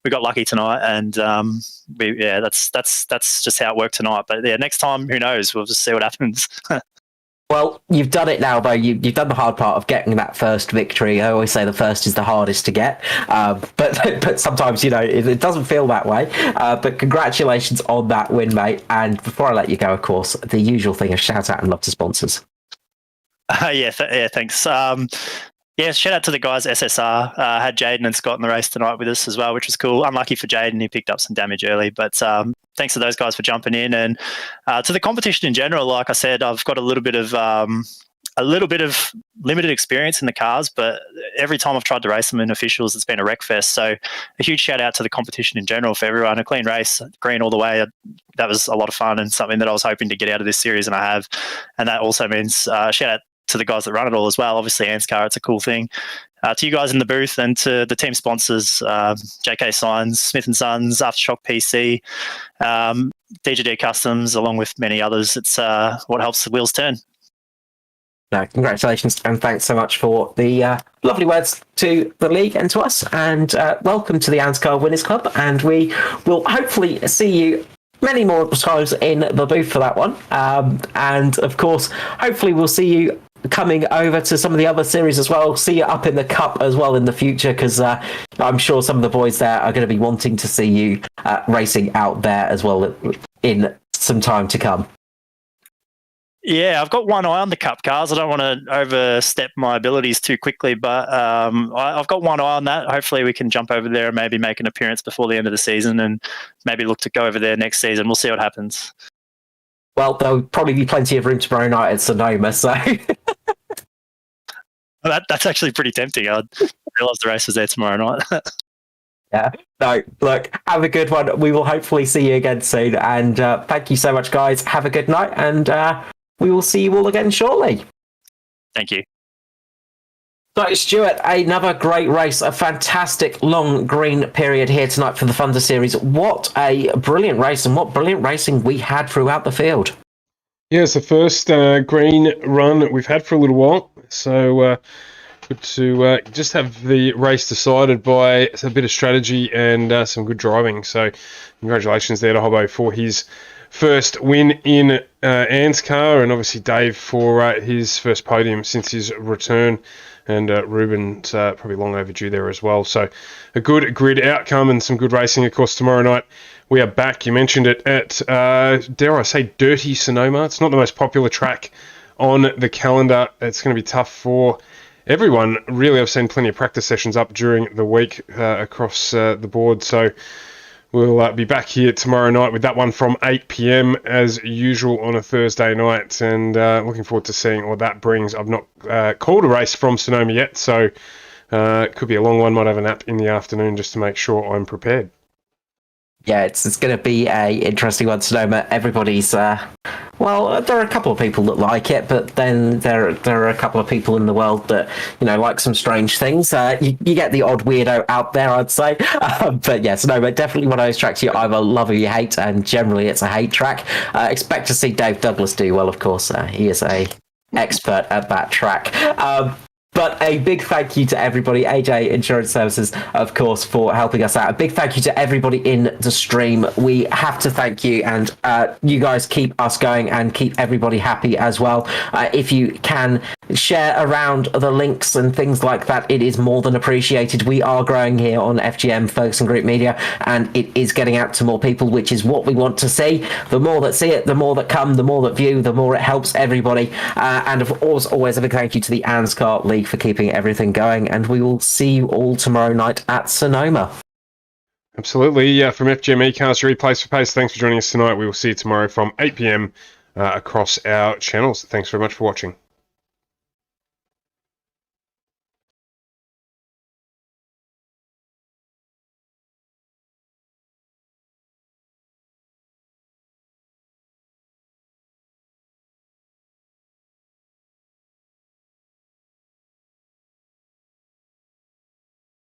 we got lucky tonight, and that's just how it worked tonight. But next time, who knows? We'll just see what happens. Well, you've done it now, though. You've done the hard part of getting that first victory. I always say the first is the hardest to get, but sometimes it doesn't feel that way. But congratulations on that win, mate. And before I let you go, of course, the usual thing of shout out and love to sponsors. Thanks. Shout out to the guys, SSR. Had Jaden and Scott in the race tonight with us as well, which was cool. Unlucky for Jaden, he picked up some damage early, but thanks to those guys for jumping in. And to the competition in general, like I said, I've got a little bit of limited experience in the cars, but every time I've tried to race them in officials, it's been a wreck fest. So a huge shout out to the competition in general for everyone. A clean race, green all the way. That was a lot of fun and something that I was hoping to get out of this series, and I have. And that also means shout out to the guys that run it all as well. Obviously, ANZCAR, it's a cool thing. To you guys in the booth and to the team sponsors, JK Signs, Smith & Sons, Aftershock PC, DGD Customs, along with many others. It's what helps the wheels turn. No, congratulations, and thanks so much for the lovely words to the league and to us. And welcome to the ANZCAR Winners Club, and we will hopefully see you many more times in the booth for that one. And of course, hopefully we'll see you coming over to some of the other series as well. See you up in the Cup as well in the future, because I'm sure some of the boys there are going to be wanting to see you racing out there as well in some time to come. Yeah, I've got one eye on the Cup cars. I don't want to overstep my abilities too quickly, but I've got one eye on that. Hopefully we can jump over there and maybe make an appearance before the end of the season and maybe look to go over there next season. We'll see what happens. Well, there'll probably be plenty of room tomorrow night at Sonoma, so... That's actually pretty tempting. I realise the race is there tomorrow night. Yeah. No, look, have a good one. We will hopefully see you again soon. And thank you so much, guys. Have a good night, and we will see you all again shortly. Thank you. So, Stuart, another great race, a fantastic long green period here tonight for the Thunder Series. What a brilliant race, and what brilliant racing we had throughout the field. Yeah, it's the first green run we've had for a little while, so good to just have the race decided by a bit of strategy and some good driving. So congratulations there to Hobbo for his first win in ANZCAR, and obviously Dave for his first podium since his return, and Ruben's probably long overdue there as well. So a good grid outcome and some good racing. Of course, tomorrow night we are back. You mentioned it at, dare I say, Dirty Sonoma. It's not the most popular track on the calendar. It's going to be tough for everyone. Really, I've seen plenty of practice sessions up during the week across the board. So we'll be back here tomorrow night with that one from 8 p.m. as usual on a Thursday night, and looking forward to seeing what that brings. I've not called a race from Sonoma yet, so it could be a long one. Might have a nap in the afternoon just to make sure I'm prepared. Yeah, it's going to be a interesting one, Sonoma. Everybody's well, there are a couple of people that like it, but then there are a couple of people in the world that like some strange things. You get the odd weirdo out there, I'd say. But yeah, Sonoma, definitely one of those tracks you either love or you hate, and generally it's a hate track. Expect to see Dave Douglas do well, of course. He is a expert at that track. But a big thank you to everybody, AJ Insurance Services, of course, for helping us out. A big thank you to everybody in the stream. We have to thank you, and you guys keep us going and keep everybody happy as well. If you can share around the links and things like that, it is more than appreciated. We are growing here on FGM Ferguson Group Media, and it is getting out to more people, which is what we want to see. The more that see it, the more that come, the more that view, the more it helps everybody. And of course, always a big thank you to the ANZCAR League for keeping everything going, and we will see you all tomorrow night at Sonoma. Absolutely. From FGMeCast, replays for pace. Thanks for joining us tonight. We will see you tomorrow from 8 p.m. across our channels. Thanks very much for watching.